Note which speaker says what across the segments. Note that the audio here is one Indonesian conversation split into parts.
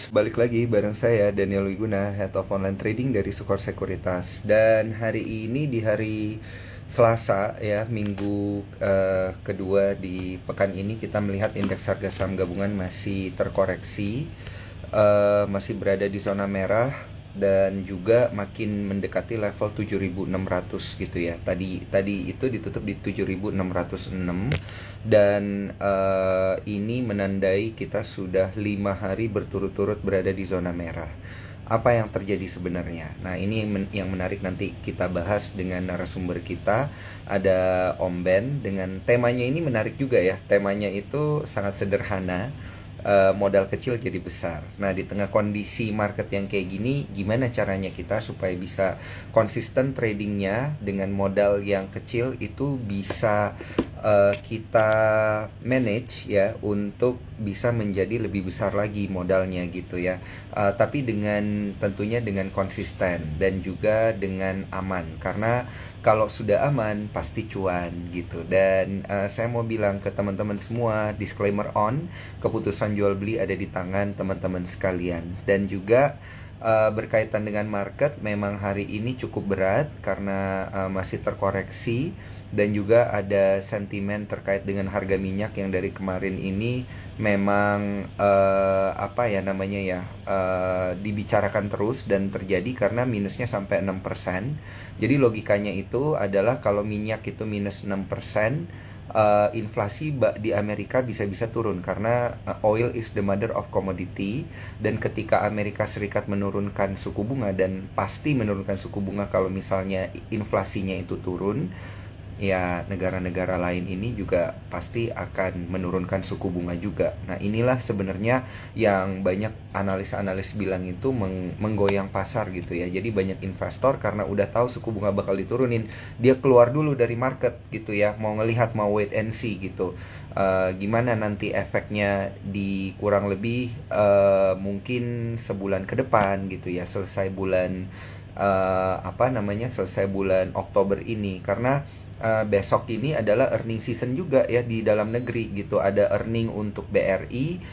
Speaker 1: balik lagi bareng saya Daniel Wiguna, Head of Online Trading dari Sukor Sekuritas. Dan hari ini di hari Selasa ya, minggu kedua di pekan ini kita melihat indeks harga saham gabungan masih terkoreksi, masih berada di zona merah dan juga makin mendekati level 7.600 gitu ya. Tadi tadi itu ditutup di 7.606 dan ini menandai kita sudah 5 hari berturut-turut berada di zona merah. Apa yang terjadi sebenarnya? Nah, ini yang menarik nanti kita bahas dengan narasumber kita. Ada Om Ben dengan temanya ini menarik juga ya. Temanya itu sangat sederhana, modal kecil jadi besar. Nah, di tengah kondisi market yang kayak gini, gimana caranya kita supaya bisa konsisten tradingnya dengan modal yang kecil itu bisa kita manage ya untuk bisa menjadi lebih besar lagi modalnya gitu ya. Tapi dengan tentunya dengan konsisten dan juga dengan aman, karena kalau sudah aman pasti cuan gitu. Dan saya mau bilang ke teman-teman semua, disclaimer on, keputusan jual beli ada di tangan teman-teman sekalian. Dan juga berkaitan dengan market, memang hari ini cukup berat karena masih terkoreksi dan juga ada sentimen terkait dengan harga minyak yang dari kemarin ini memang apa ya namanya ya, dibicarakan terus dan terjadi karena minusnya sampai 6%. Jadi logikanya itu adalah kalau minyak itu minus 6%, inflasi di Amerika bisa-bisa turun karena oil is the mother of commodity. Dan ketika Amerika Serikat menurunkan suku bunga, dan pasti menurunkan suku bunga kalau misalnya inflasinya itu turun, ya negara-negara lain ini juga pasti akan menurunkan suku bunga juga. Nah, inilah sebenarnya yang banyak analis-analis bilang itu menggoyang pasar gitu ya. Jadi banyak investor karena udah tahu suku bunga bakal diturunin, dia keluar dulu dari market gitu ya, mau ngelihat, mau wait and see gitu. Gimana nanti efeknya di kurang lebih mungkin sebulan ke depan gitu ya, selesai bulan apa namanya, selesai bulan Oktober ini. Karena besok ini adalah earning season juga ya di dalam negeri gitu. Ada earning untuk BRI,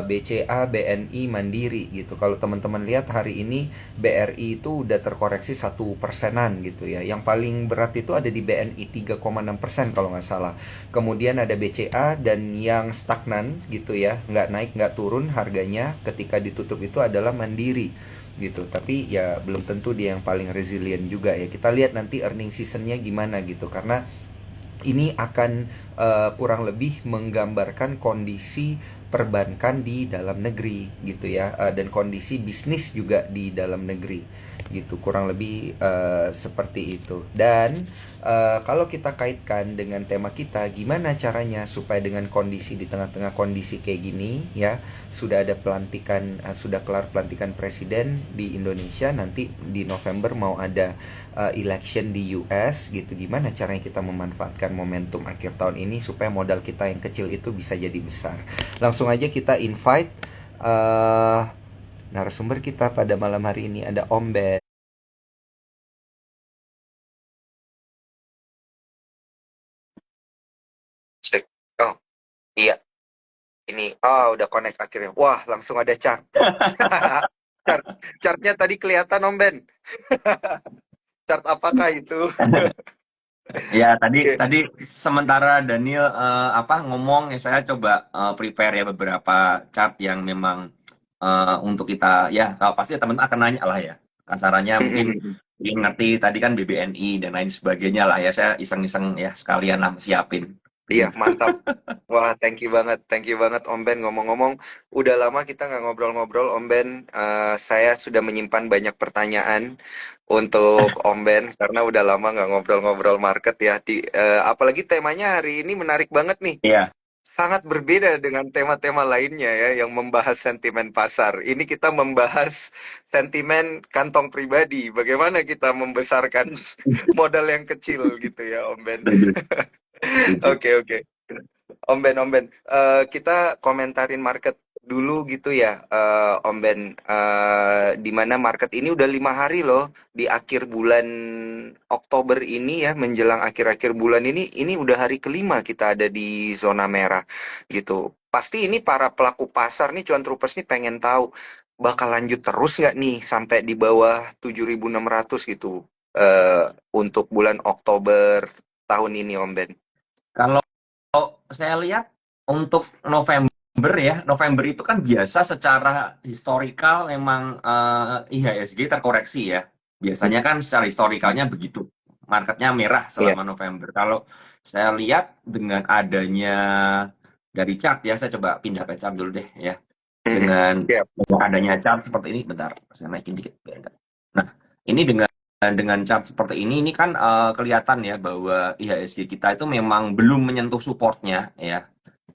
Speaker 1: BCA, BNI, Mandiri gitu. Kalau teman-teman lihat hari ini BRI itu udah terkoreksi 1%-an gitu ya. Yang paling berat itu ada di BNI 3,6% kalau nggak salah. Kemudian ada BCA, dan yang stagnan gitu ya, nggak naik nggak turun harganya ketika ditutup itu adalah Mandiri gitu. Tapi ya belum tentu dia yang paling resilient juga ya. Kita lihat nanti earning seasonnya gimana gitu, karena ini akan kurang lebih menggambarkan kondisi perbankan di dalam negeri gitu ya, dan kondisi bisnis juga di dalam negeri gitu, kurang lebih seperti itu. Dan kalau kita kaitkan dengan tema kita, gimana caranya supaya dengan kondisi di tengah-tengah kondisi kayak gini ya, sudah ada pelantikan, sudah kelar pelantikan presiden di Indonesia, nanti di November mau ada election di US gitu. Gimana caranya kita memanfaatkan momentum akhir tahun ini supaya modal kita yang kecil itu bisa jadi besar. Langsung aja kita invite uh, narasumber kita pada malam hari ini, ada Om Ben. Cek. Oh iya, ini udah connect akhirnya. Wah, langsung ada chart. chart Chartnya tadi kelihatan Om Ben. Chart apakah itu?
Speaker 2: Ya, tadi
Speaker 1: Oke.
Speaker 2: tadi sementara Daniel apa ngomong ya saya coba prepare ya beberapa chart yang memang untuk kita ya kalau pasti teman akan nanya lah ya. Kasarannya mungkin ingin ngerti tadi kan BBNI dan lain sebagainya lah ya. Saya iseng-iseng ya sekalian lah siapin.
Speaker 1: Iya, mantap. Wah, thank you banget Om Ben. Ngomong-ngomong, udah lama kita nggak ngobrol-ngobrol Om Ben. Saya sudah menyimpan banyak pertanyaan untuk Om Ben karena udah lama nggak ngobrol-ngobrol market ya. Apalagi temanya hari ini menarik banget nih.
Speaker 2: Iya.
Speaker 1: Sangat berbeda dengan tema-tema lainnya ya yang membahas sentimen pasar. Ini kita membahas sentimen kantong pribadi. Bagaimana kita membesarkan modal yang kecil gitu ya Om Ben.
Speaker 2: Setuju, setuju.
Speaker 1: Oke, oke. Om Ben, kita komentarin market dulu gitu ya, Om Ben. Di mana market ini udah 5 hari loh di akhir bulan Oktober ini ya, menjelang akhir-akhir bulan ini udah hari kelima kita ada di zona merah gitu. Pasti ini para pelaku pasar nih, cuan troopers nih pengen tahu bakal lanjut terus nggak nih sampai di bawah 7.600 gitu untuk bulan Oktober tahun ini Om Ben?
Speaker 2: Kalau saya lihat untuk November ya, November itu kan biasa secara historikal memang IHSG terkoreksi ya. Biasanya kan secara historikalnya begitu. Marketnya merah
Speaker 1: Iya.
Speaker 2: selama November. Kalau saya lihat dengan adanya dari chart ya, saya coba pindah ke chart dulu deh ya.
Speaker 1: Mm-mm.
Speaker 2: Dengan
Speaker 1: Siap.
Speaker 2: adanya chart seperti ini, bentar, saya naikin dikit biar enggak. Nah, ini dengan chart seperti ini kan kelihatan ya bahwa IHSG kita itu memang belum menyentuh supportnya ya.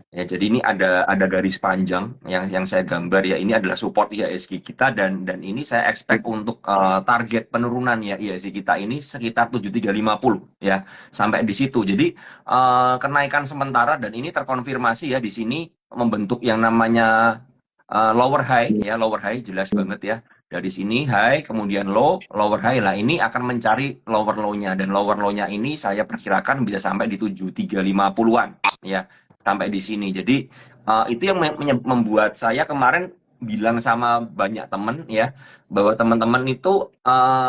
Speaker 2: Ya, jadi ini ada garis panjang yang saya gambar ya. Ini adalah support IHSG kita dan ini saya expect untuk target penurunan ya IHSG kita ini sekitar 7350 ya sampai di situ. Jadi kenaikan sementara dan ini terkonfirmasi ya di sini membentuk yang namanya lower high jelas banget ya. Dari sini high, kemudian low, lower high lah. Ini akan mencari lower low-nya dan lower low-nya ini saya perkirakan bisa sampai di 7350-an ya sampai di sini. Jadi itu yang membuat saya kemarin bilang sama banyak teman ya bahwa teman-teman itu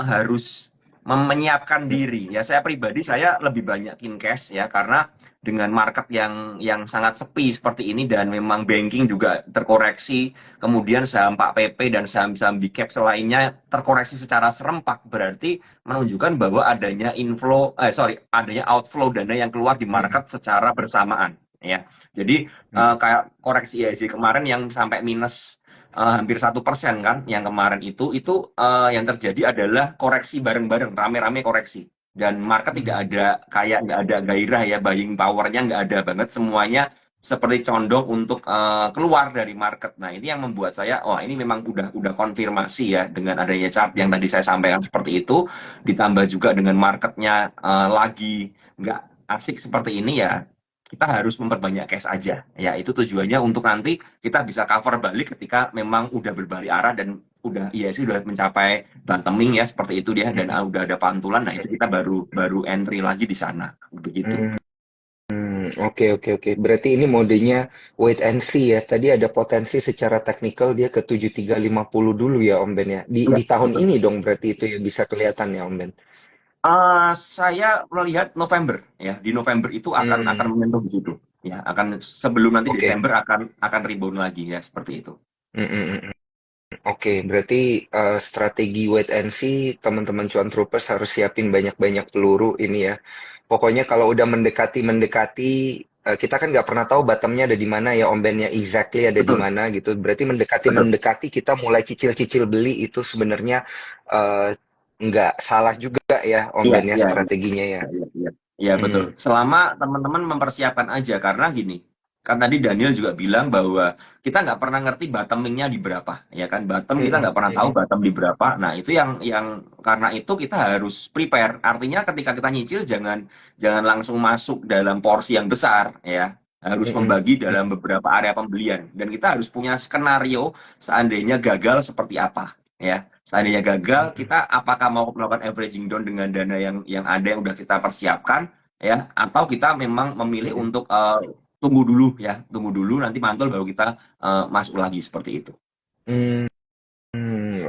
Speaker 2: harus menyiapkan diri. Ya saya pribadi saya lebih banyakin cash ya karena dengan market yang sangat sepi seperti ini dan memang banking juga terkoreksi, kemudian saham Pak PP dan saham-saham big cap selainnya terkoreksi secara serempak, berarti menunjukkan bahwa adanya adanya outflow dana yang keluar di market secara bersamaan ya. Jadi kayak koreksi IHSG kemarin yang sampai minus hampir 1% kan, yang kemarin itu yang terjadi adalah koreksi bareng-bareng, rame-rame koreksi. Dan market tidak ada kayak nggak ada gairah ya, buying powernya nggak ada banget, semuanya seperti condong untuk keluar dari market. Nah ini yang membuat saya, wah ini memang udah konfirmasi ya dengan adanya chart yang tadi saya sampaikan seperti itu, ditambah juga dengan marketnya lagi nggak asik seperti ini ya, kita harus memperbanyak cash aja. Ya, itu tujuannya untuk nanti kita bisa cover balik ketika memang udah berbalik arah dan udah iya sih udah mencapai bottoming ya seperti itu dia dan udah ada pantulan. Nah, itu kita baru baru entry lagi di sana. Begitu.
Speaker 1: Oke, oke, oke. Berarti ini modenya wait and see ya. Tadi ada potensi secara teknikal dia ke 7350 dulu ya Om Ben ya. Di
Speaker 2: Ya,
Speaker 1: di tahun
Speaker 2: betul.
Speaker 1: ini dong berarti itu ya bisa kelihatan ya Om Ben.
Speaker 2: Saya melihat November ya. Di November itu akan
Speaker 1: Hmm,
Speaker 2: menyentuh di situ. Ya, akan sebelum nanti
Speaker 1: oke.
Speaker 2: Desember akan rebound lagi ya seperti itu.
Speaker 1: Hmm, hmm, hmm, hmm. Oke, berarti strategi wait and see teman-teman Cuan Troopers harus siapin banyak-banyak peluru ini ya. Pokoknya kalau udah mendekati kita kan nggak pernah tahu bottomnya ada di mana ya Om Ben ya exactly ada di
Speaker 2: Betul,
Speaker 1: mana gitu. Berarti
Speaker 2: betul.
Speaker 1: mendekati kita mulai cicil-cicil beli itu sebenarnya eh, nggak salah juga ya Om
Speaker 2: Iya,
Speaker 1: Ben ya
Speaker 2: iya,
Speaker 1: strateginya ya.
Speaker 2: iya, iya, iya. Iya, betul.
Speaker 1: Hmm,
Speaker 2: Selama teman-teman mempersiapkan aja, karena gini, kan tadi Daniel juga bilang bahwa kita nggak pernah ngerti bottomingnya di berapa, ya kan? Bottom kita
Speaker 1: hmm,
Speaker 2: nggak pernah tahu
Speaker 1: hmm,
Speaker 2: bottom di berapa. Nah, itu yang karena itu kita harus prepare. Artinya ketika kita nyicil jangan jangan langsung masuk dalam porsi yang besar, ya. Harus
Speaker 1: hmm,
Speaker 2: membagi
Speaker 1: hmm,
Speaker 2: dalam beberapa area pembelian dan kita harus punya skenario seandainya gagal seperti apa, ya. Seandainya gagal,
Speaker 1: hmm,
Speaker 2: kita apakah mau melakukan averaging down dengan dana yang ada yang udah kita persiapkan, ya, atau kita memang memilih
Speaker 1: hmm,
Speaker 2: untuk tunggu dulu ya, tunggu dulu nanti mantul baru kita masuk lagi seperti itu.
Speaker 1: hmm.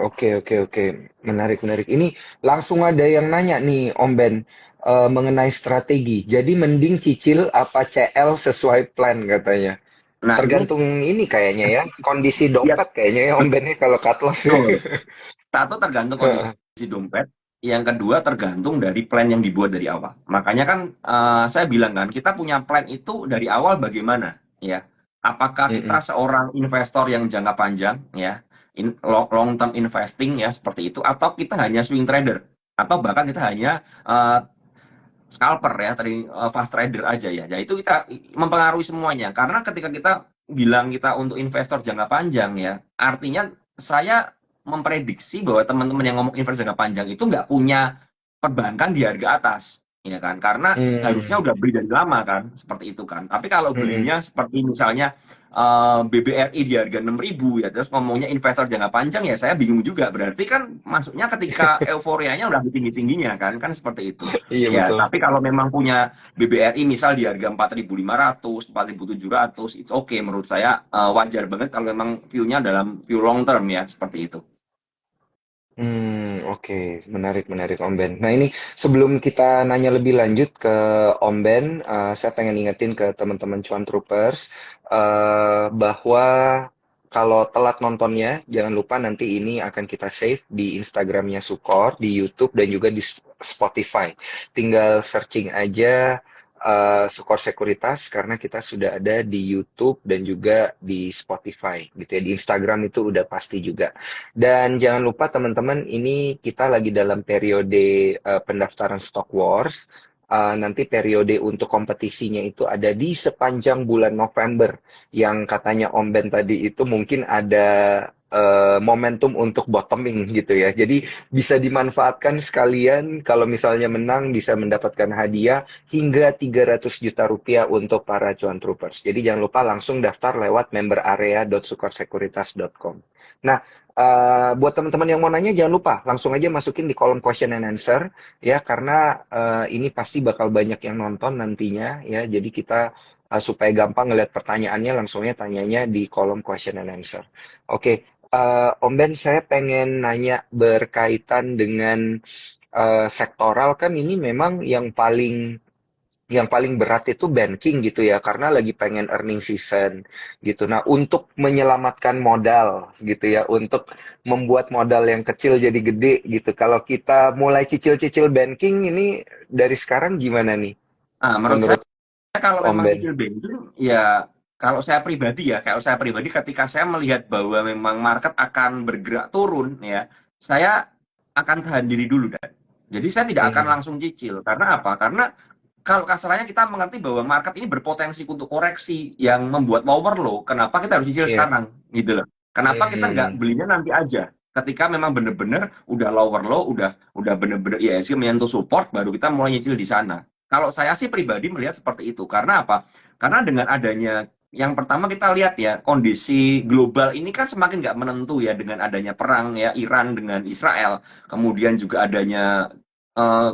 Speaker 1: Oke, oke, oke. Menarik, menarik. Ini langsung ada yang nanya nih, Om Ben, mengenai strategi. Jadi mending cicil apa CL sesuai plan katanya.
Speaker 2: Nah ini
Speaker 1: Tergantung ini kayaknya ya, kondisi
Speaker 2: ya
Speaker 1: dompet kayaknya ya Om Ben ya kalau cut loss.
Speaker 2: betul. Satu tergantung kondisi dompet, yang kedua tergantung dari plan yang dibuat dari awal. Makanya kan saya bilang kan, kita punya plan itu dari awal bagaimana, ya? Apakah kita
Speaker 1: Mm-mm.
Speaker 2: seorang investor yang jangka panjang, ya, long term investing ya seperti itu, atau kita hanya swing trader, atau bahkan kita hanya scalper ya, tadi fast trader aja ya. Ya itu kita mempengaruhi semuanya. Karena ketika kita bilang kita untuk investor jangka panjang ya, artinya saya memprediksi bahwa teman-teman yang ngomong investor jangka panjang itu nggak punya perbankan di harga atas. ya kan? Karena harusnya
Speaker 1: Hmm.
Speaker 2: udah beli dari lama kan, seperti itu kan. Tapi kalau
Speaker 1: Mm-mm.
Speaker 2: belinya seperti misalnya BBRI di harga 6.000 ya, terus ngomongnya investor jangka panjang ya saya bingung juga. Berarti kan masuknya ketika euforianya udah tinggi-tingginya kan, kan seperti itu.
Speaker 1: Iya
Speaker 2: Ya,
Speaker 1: betul.
Speaker 2: tapi kalau memang punya BBRI misal di harga 4.500, 4.700, it's okay menurut saya wajar banget kalau memang view-nya dalam view long term ya, seperti itu.
Speaker 1: Oke, menarik, menarik Om Ben. Nah ini sebelum kita nanya lebih lanjut ke Om Ben, saya pengen ingetin ke teman-teman Cuan Troopers bahwa kalau telat nontonnya, jangan lupa nanti ini akan kita save di Instagramnya Sukor, di YouTube dan juga di Spotify. Tinggal searching aja Sukor Sekuritas karena kita sudah ada di YouTube dan juga di Spotify gitu ya. Di Instagram itu udah pasti juga. Dan jangan lupa teman-teman, ini kita lagi dalam periode pendaftaran Stock Wars. Nanti periode untuk kompetisinya itu ada di sepanjang bulan November. Yang katanya Om Ben tadi itu mungkin ada momentum untuk bottoming gitu ya. Jadi bisa dimanfaatkan sekalian kalau misalnya menang bisa mendapatkan hadiah hingga 300 juta rupiah untuk para cuan troopers. Jadi jangan lupa langsung daftar lewat memberarea.sukorsekuritas.com. Nah, buat teman-teman yang mau nanya jangan lupa langsung aja masukin di kolom question and answer ya karena ini pasti bakal banyak yang nonton nantinya ya. Jadi kita supaya gampang ngeliat pertanyaannya langsungnya tanyanya di kolom question and answer. Oke, Om Ben saya pengen nanya berkaitan dengan sektoral kan ini memang yang paling berat itu banking gitu ya, karena lagi pengen earning season gitu. Nah, untuk menyelamatkan modal gitu ya, untuk membuat modal yang kecil jadi gede gitu. Kalau kita mulai cicil-cicil banking ini dari sekarang gimana nih
Speaker 2: Nah, menurut saya
Speaker 1: menurut
Speaker 2: kalau
Speaker 1: Om
Speaker 2: memang
Speaker 1: Ben?
Speaker 2: cicil banking ya kalau saya pribadi ya, kalau saya pribadi ketika saya melihat bahwa memang market akan bergerak turun ya, saya akan tahan diri dulu dan. Jadi saya tidak akan
Speaker 1: Hmm,
Speaker 2: langsung cicil. Karena apa? Karena kalau kasarnya kita mengerti bahwa market ini berpotensi untuk koreksi yang membuat lower low. Kenapa kita harus cicil
Speaker 1: iya.
Speaker 2: sekarang? Gitu loh. Kenapa kita nggak
Speaker 1: Hmm,
Speaker 2: belinya nanti aja? Ketika memang benar-benar udah lower low, udah benar-benar ISG menyentuh support, baru kita mulai nyicil di sana. Kalau saya sih pribadi melihat seperti itu. Karena apa? Karena dengan adanya yang pertama kita lihat ya kondisi global ini kan semakin nggak menentu ya dengan adanya perang ya Iran dengan Israel, kemudian juga adanya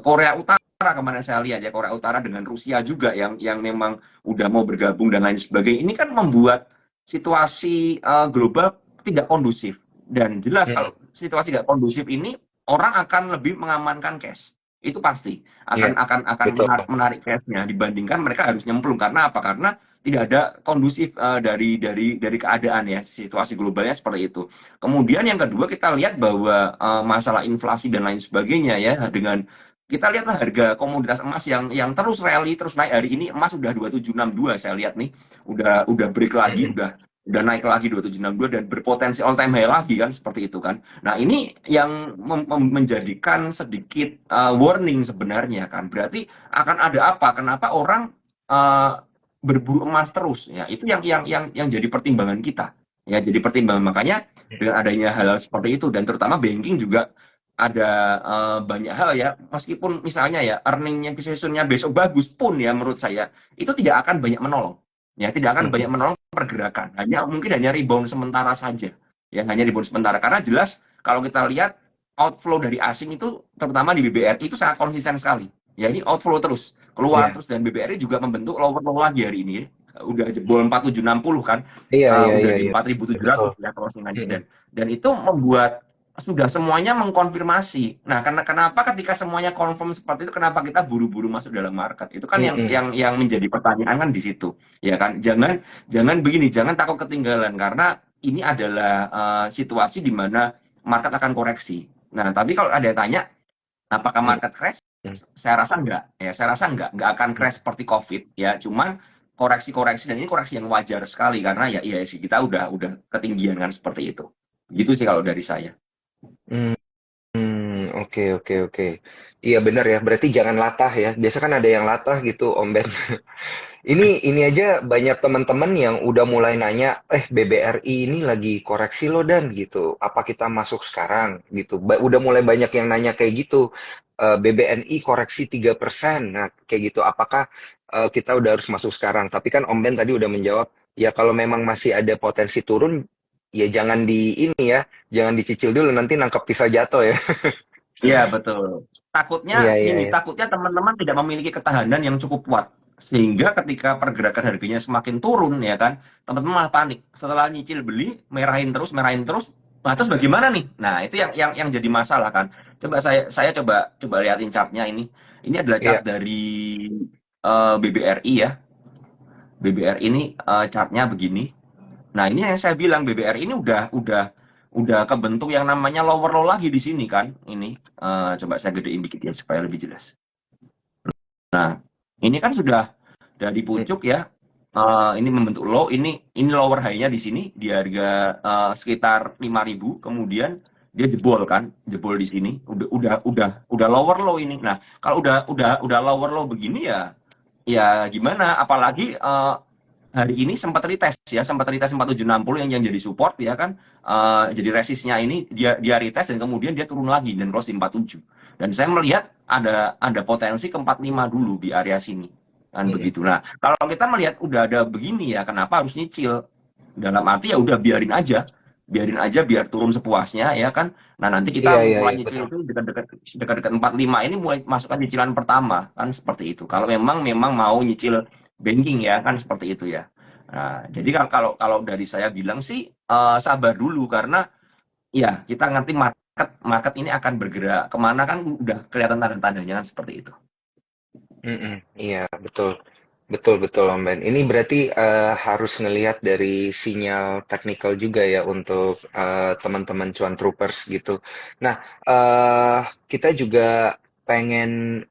Speaker 2: Korea Utara kemarin saya lihat ya Korea Utara dengan Rusia juga yang memang udah mau bergabung dan lain sebagainya. Ini kan membuat situasi global tidak kondusif dan jelas
Speaker 1: hmm,
Speaker 2: kalau situasi tidak kondusif ini orang akan lebih mengamankan cash. Itu pasti
Speaker 1: iya,
Speaker 2: akan
Speaker 1: betul.
Speaker 2: menarik cashnya dibandingkan mereka harus nyemplung karena apa? Karena tidak ada kondusif dari keadaan ya situasi globalnya seperti itu. Kemudian yang kedua kita lihat bahwa masalah inflasi dan lain sebagainya ya dengan kita lihatlah harga komoditas emas yang terus rally terus naik hari ini emas udah 2762 saya lihat nih udah break lagi
Speaker 1: Hmm,
Speaker 2: udah naik lagi 2762 dan berpotensi all time high lagi kan seperti itu kan. Nah, ini yang menjadikan sedikit warning sebenarnya kan. Berarti akan ada apa? Kenapa orang uh, berburu emas terus ya? Itu yang jadi pertimbangan kita. Ya, jadi pertimbangan makanya dengan adanya hal seperti itu dan terutama banking juga ada banyak hal ya meskipun misalnya ya earningnya seasonnya besok bagus pun ya menurut saya itu tidak akan banyak menolong ya tidak akan banyak
Speaker 1: hmm,
Speaker 2: menolong pergerakan mungkin hanya rebound sementara saja ya hanya rebound sementara karena jelas kalau kita lihat outflow dari asing itu terutama di BBRI itu sangat konsisten sekali ya ini outflow terus keluar
Speaker 1: iya,
Speaker 2: terus dan BBRI juga membentuk lower low lagi hari ini udah jebol 4760 kan
Speaker 1: iya, iya,
Speaker 2: udah
Speaker 1: iya,
Speaker 2: di
Speaker 1: iya, betul.
Speaker 2: 4.700 ya closingannya
Speaker 1: Hmm,
Speaker 2: dan itu membuat sudah semuanya mengkonfirmasi. Nah, karena kenapa ketika semuanya confirm seperti itu, kenapa kita buru-buru masuk dalam market? Itu kan yang
Speaker 1: hmm,
Speaker 2: yang yang menjadi pertanyaan kan di situ, ya kan? Jangan jangan begini, jangan takut ketinggalan karena ini adalah situasi di mana market akan koreksi. Nah, tapi kalau ada yang tanya, apakah
Speaker 1: hmm,
Speaker 2: market crash?
Speaker 1: hmm,
Speaker 2: Saya rasa enggak. Ya, saya rasa enggak akan
Speaker 1: hmm,
Speaker 2: crash seperti COVID, ya. Cuman koreksi-koreksi dan ini koreksi yang wajar sekali karena ya iya sih kita udah ketinggian kan seperti itu. Gitu sih kalau dari saya.
Speaker 1: hmm. Oke, oke, oke. Iya benar ya, berarti jangan latah ya. Biasa kan ada yang latah gitu, Om Ben. Ini aja banyak teman-teman yang udah mulai nanya, BBRI ini lagi koreksi loh Dan gitu. Apa kita masuk sekarang gitu. Udah mulai banyak yang nanya kayak gitu. BBNI koreksi 3%. Nah, kayak gitu. Apakah kita udah harus masuk sekarang? Tapi kan Om Ben tadi udah menjawab, ya kalau memang masih ada potensi turun, ya jangan di ini ya, jangan dicicil dulu nanti nangkep pisau jatuh ya.
Speaker 2: Iya, betul. Takutnya
Speaker 1: Iya, iya,
Speaker 2: gini,
Speaker 1: iya.
Speaker 2: takutnya teman-teman tidak memiliki ketahanan yang cukup kuat. Sehingga ketika pergerakan harganya semakin turun ya kan, teman-teman malah panik. Setelah nyicil beli, merahin terus. Nah, terus bagaimana nih? Nah, itu yang jadi masalah kan. Coba saya coba lihatin chartnya ini. Ini adalah chart
Speaker 1: Iya,
Speaker 2: dari BBRI ya. BBRI ini chartnya begini. Nah, ini yang saya bilang BBRI ini udah kebentuk yang namanya lower low lagi di sini kan. Ini coba saya gedein dikit ya supaya lebih jelas. Nah, ini kan sudah dari
Speaker 1: mm,
Speaker 2: pucuk ya. Ini membentuk low, ini lower high-nya di sini di harga sekitar 5.000, kemudian dia jebol kan, jebol di sini. Udah lower low ini. Nah, kalau udah lower low begini ya gimana? Apalagi hari ini sempat retest 4760 yang jadi support ya kan. Jadi resistnya ini dia retest dan kemudian dia turun lagi dan close di 47. Dan saya melihat ada potensi ke 45 dulu di area sini. Kan
Speaker 1: mm, mm.
Speaker 2: begitu. Nah, kalau kita melihat udah ada begini ya, kenapa harus nyicil? Dalam arti ya udah biarin aja. Biarin aja biar turun sepuasnya ya kan. Nah, nanti kita
Speaker 1: Iya, iya,
Speaker 2: mulai
Speaker 1: iya, betul.
Speaker 2: nyicil itu dekat-dekat 45 ini mulai masukkan cicilan pertama kan seperti itu. Kalau memang mau nyicil banking ya kan seperti itu ya. Nah, jadi kalau kalau dari saya bilang sih sabar dulu karena ya kita ngerti market market ini akan bergerak kemana kan udah kelihatan tanda-tandanya kan seperti itu.
Speaker 1: Mm-mm, iya, betul. Betul, betul, Om Ben. Ini berarti harus ngelihat dari sinyal teknikal juga ya untuk teman-teman cuan troopers gitu. Nah, kita juga pengen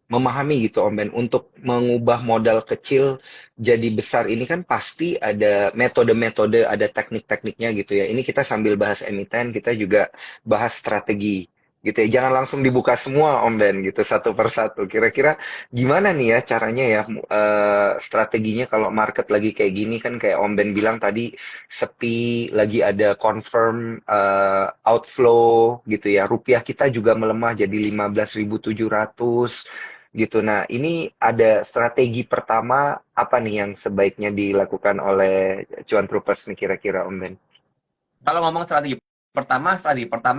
Speaker 1: memahami gitu, Om Ben, untuk mengubah modal kecil jadi besar ini kan pasti ada metode-metode, ada teknik-tekniknya gitu ya. Ini kita sambil bahas emiten, kita juga bahas strategi gitu ya. Jangan langsung dibuka semua, Om Ben, gitu satu persatu. Kira-kira gimana nih ya caranya ya strateginya kalau market lagi kayak gini kan kayak Om Ben bilang tadi sepi, lagi ada confirm outflow gitu ya. Rupiah kita juga melemah jadi 15.700 gitu. Nah, ini ada strategi pertama apa nih yang sebaiknya dilakukan oleh cuan troopers nih kira-kira Om Ben?
Speaker 2: Kalau ngomong strategi pertama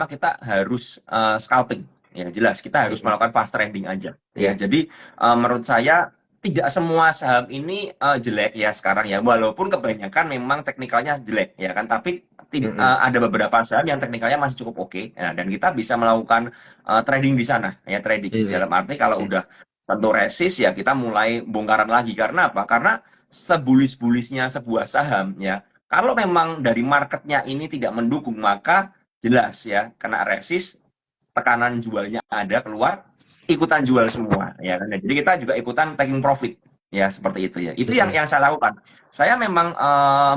Speaker 2: kita harus scalping. Ya jelas kita harus
Speaker 1: Mm-mm.
Speaker 2: melakukan fast trading aja. Ya
Speaker 1: Iya.
Speaker 2: jadi menurut saya tidak semua saham ini jelek ya sekarang ya. Walaupun kebanyakan memang teknikalnya jelek ya kan. Tapi
Speaker 1: Mm-mm.
Speaker 2: ada beberapa saham yang teknikalnya masih cukup oke. Nah, dan kita bisa melakukan trading di sana ya trading.
Speaker 1: Mm-mm.
Speaker 2: Dalam arti kalau udah sentuh resist ya kita mulai bongkaran lagi. Karena apa? Karena sebulis-bulisnya sebuah saham ya kalau memang dari marketnya ini tidak mendukung, maka jelas ya, kena resist, tekanan jualnya ada keluar, ikutan jual semua. Ya kan? Jadi kita juga ikutan taking profit. Ya, seperti itu ya. Itu yang
Speaker 1: Mm-mm.
Speaker 2: yang saya lakukan. Saya memang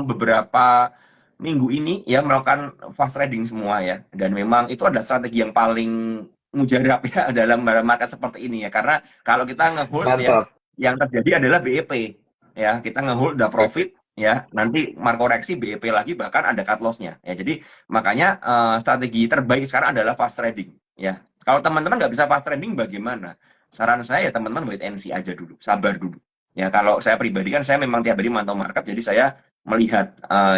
Speaker 2: beberapa minggu ini ya melakukan fast trading semua ya. Dan memang itu adalah strategi yang paling mujarab ya dalam market seperti ini ya. Karena kalau kita ngehold ya,
Speaker 1: Mantap.
Speaker 2: yang terjadi adalah BEP. Ya, kita ngehold udah profit ya, nanti mark koreksi BEP lagi bahkan ada cut loss-nya. Ya, jadi makanya strategi terbaik sekarang adalah fast trading ya. Kalau teman-teman nggak bisa fast trading bagaimana? Saran saya ya teman-teman wait and see aja dulu, sabar dulu. Ya, kalau saya pribadi kan saya memang tiap hari mantau market, jadi saya melihat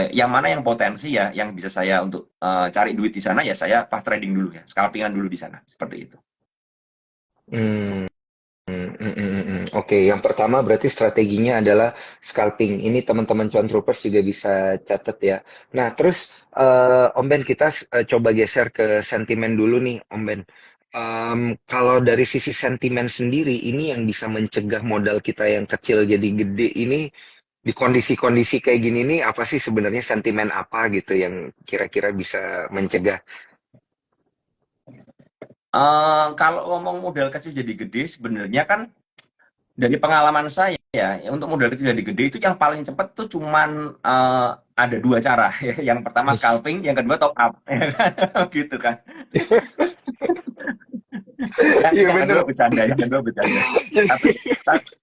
Speaker 2: yang mana yang potensi ya, yang bisa saya untuk cari duit di sana ya saya fast trading dulu ya, scalpingan dulu di sana, seperti itu.
Speaker 1: Hmm. Oke, yang pertama berarti strateginya adalah scalping. Ini teman-teman cuan troopers juga bisa catat ya. Nah, terus Om Ben kita coba geser ke sentimen dulu nih, Om Ben. Kalau dari sisi sentimen sendiri, ini yang bisa mencegah modal kita yang kecil jadi gede ini di kondisi-kondisi kayak gini nih, apa sih sebenarnya sentimen apa gitu yang kira-kira bisa mencegah?
Speaker 2: Kalau ngomong modal kecil jadi gede, sebenarnya kan dari pengalaman saya ya untuk modal kecil jadi gede itu yang paling cepat tuh cuman ada dua cara ya. Yang pertama scalping, yang kedua top up ya kan? Gitu kan.
Speaker 1: Iya
Speaker 2: yang
Speaker 1: bener.
Speaker 2: kedua bercanda, yang kedua bercanda. Tapi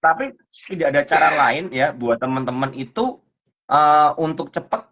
Speaker 2: tapi tidak ada cara lain ya buat teman-teman itu untuk cepet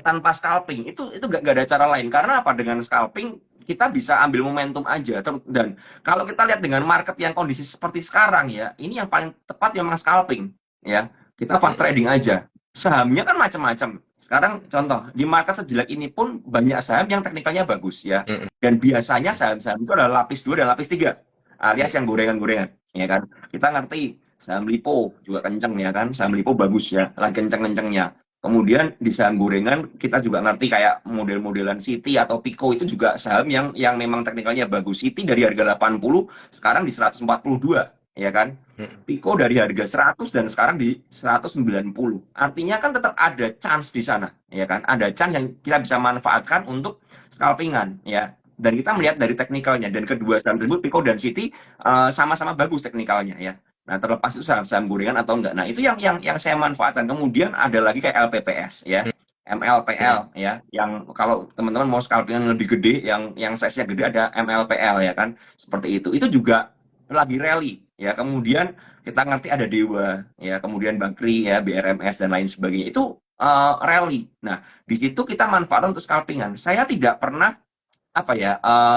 Speaker 2: tanpa scalping. Itu gak ada cara lain. Karena apa? Dengan scalping kita bisa ambil momentum aja. Dan kalau kita lihat dengan market yang kondisi seperti sekarang ya, ini yang paling tepat memang scalping ya. Kita fast trading aja. Sahamnya kan macam-macam. Sekarang contoh, di market sejelek ini pun banyak saham yang teknikalnya bagus ya.
Speaker 1: Mm-mm.
Speaker 2: Dan biasanya saham-saham itu adalah lapis 2 dan lapis 3, alias yang gorengan-gorengan, ya kan. Kita ngerti saham Lipo juga kenceng ya kan, saham Lipo bagus ya, lagi kenceng-kencengnya. Kemudian di saham gorengan kita juga ngerti kayak model-modelan Citi atau Pico itu juga saham yang memang teknikalnya bagus. Citi dari harga 80 sekarang di 142, ya kan.
Speaker 1: Mm-mm.
Speaker 2: Pico dari harga 100 dan sekarang di 190. Artinya kan tetap ada chance di sana, ya kan? Ada chance yang kita bisa manfaatkan untuk scalpingan, ya. Dan kita melihat dari teknikalnya, dan kedua saham tersebut Pico dan Citi sama-sama bagus teknikalnya, ya. Nah, terlepas itu saham-saham gorengan atau enggak. Nah, itu yang saya manfaatkan. Kemudian ada lagi kayak LPPS, ya. MLPL, ya, yang kalau teman-teman mau scalpingan lebih gede, yang size-nya gede ada MLPL, ya kan, seperti itu. Itu juga lagi rally, ya. Kemudian kita ngerti ada Dewa, ya, kemudian Bakri, ya, BRMS dan lain sebagainya. Itu rally. Nah, di situ kita manfaatkan untuk scalpingan. Saya tidak pernah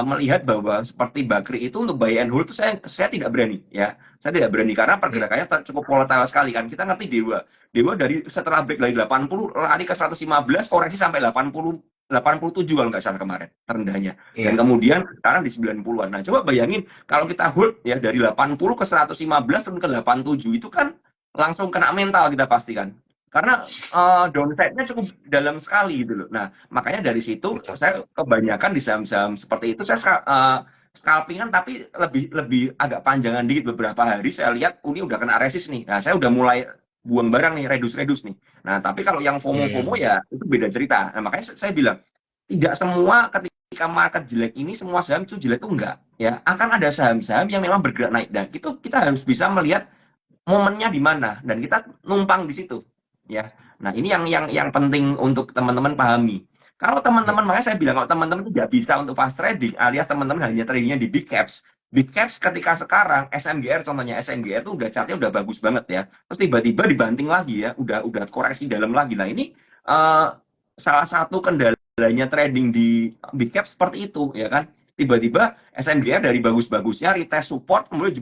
Speaker 2: melihat bahwa seperti Bakri itu untuk buy and hold itu saya tidak berani, ya. Saya tidak berani karena pergerakannya cukup volatile sekali kan. Kita ngerti Dewa dari setelah break dari 80 lari ke 115, koreksi sampai 87 kalau nggak salah kemarin terendahnya. Dan
Speaker 1: Iya.
Speaker 2: kemudian sekarang di 90-an. Nah, coba bayangin kalau kita hold ya dari 80 ke 115 turun ke 87 itu kan langsung kena mental kita pastikan. Karena downside-nya cukup dalam sekali gitu loh. Nah, makanya dari situ
Speaker 1: Betul.
Speaker 2: saya kebanyakan di saham-saham seperti itu saya scalpingan tapi lebih agak panjangan dikit beberapa hari saya lihat ini udah kena resist nih. Nah, saya udah mulai buang barang nih, redus nih. Nah, tapi kalau yang FOMO
Speaker 1: Hmm.
Speaker 2: ya itu beda cerita. Nah, makanya saya bilang tidak semua ketika market jelek ini semua saham itu jelek itu enggak ya. Akan ada saham-saham yang memang bergerak naik dan itu kita harus bisa melihat momennya di mana dan kita numpang di situ ya. Nah, ini yang penting untuk teman-teman pahami. Kalau teman-teman, makanya saya bilang kalau teman-teman tidak bisa untuk fast trading alias teman-teman hanya tradingnya di big caps. Big caps ketika sekarang SMGR contohnya SMGR itu udah chartnya udah bagus banget ya. Terus tiba-tiba dibanting lagi ya, udah koreksi dalam lagi. Nah, ini salah satu kendalanya trading di big cap seperti itu ya kan. Tiba-tiba SMGR dari bagus-bagusnya retest support kemudian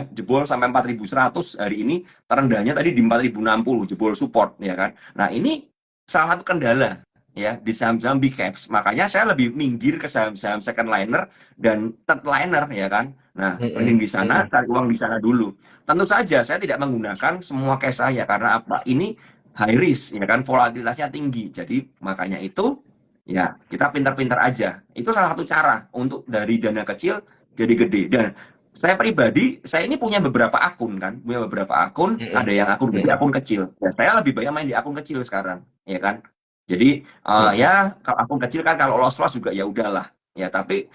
Speaker 2: jebol sampai 4.100 hari ini, terendahnya tadi di 4.060 jebol support ya kan. Nah, ini salah satu kendala ya di saham-saham big caps. Makanya saya lebih minggir ke saham-saham second liner dan third liner ya kan. Nah,
Speaker 1: Mm-mm.
Speaker 2: mending di sana
Speaker 1: Mm-mm.
Speaker 2: cari uang di sana dulu. Tentu saja saya tidak menggunakan semua cash saya karena apa? Ini high risk ya kan, volatilitasnya tinggi. Jadi makanya itu ya, kita pintar-pintar aja. Itu salah satu cara untuk dari dana kecil jadi gede. Dan saya pribadi, saya ini punya beberapa akun kan, punya beberapa akun, ada
Speaker 1: Mm-mm.
Speaker 2: yang akun gede,
Speaker 1: Mm-mm.
Speaker 2: akun kecil. Ya, saya lebih banyak main di akun kecil sekarang, ya kan. Jadi
Speaker 1: Mm-mm.
Speaker 2: ya kalau akun kecil kan kalau loss-loss juga ya udahlah. Ya, tapi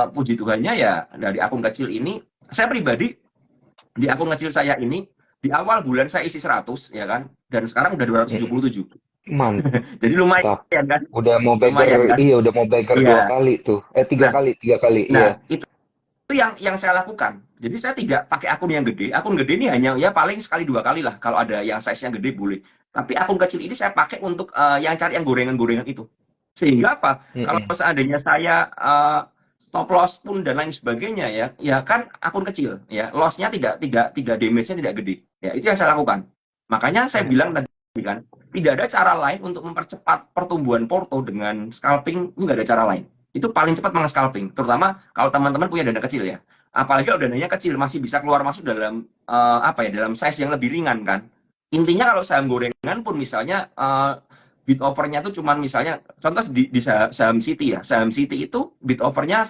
Speaker 2: puji Tuhannya ya dari akun kecil ini, saya pribadi di akun kecil saya ini di awal bulan saya isi 100 ya kan, dan sekarang udah
Speaker 1: Mm-mm.
Speaker 2: 277.
Speaker 1: Mantap.
Speaker 2: Jadi lumayan kan,
Speaker 1: Udah mau beggar,
Speaker 2: lumayan kan.
Speaker 1: iya udah mau beggar dua
Speaker 2: Iya.
Speaker 1: kali tuh. Tiga
Speaker 2: Nah,
Speaker 1: kali, tiga kali,
Speaker 2: nah
Speaker 1: iya.
Speaker 2: itu yang saya lakukan. Jadi saya tidak pakai akun yang gede. Akun gede ini hanya ya paling sekali dua kali lah. Kalau ada yang size-nya gede boleh. Tapi akun kecil ini saya pakai untuk yang cari yang gorengan-gorengan itu. Sehingga apa? Kalau
Speaker 1: Mm-mm.
Speaker 2: seandainya saya stop loss pun dan lain sebagainya ya, ya kan akun kecil ya. Loss-nya tidak damage-nya tidak gede. Ya, itu yang saya lakukan. Makanya saya bilang tadi kan, tidak ada cara lain untuk mempercepat pertumbuhan porto dengan scalping, nggak ada cara lain. Itu paling cepat malah scalping, terutama kalau teman-teman punya dana kecil ya. Apalagi kalau dananya kecil masih bisa keluar masuk dalam dalam size yang lebih ringan kan. Intinya kalau saham gorengan pun misalnya bid overnya itu cuman misalnya contoh di saham City ya. Saham City itu bid overnya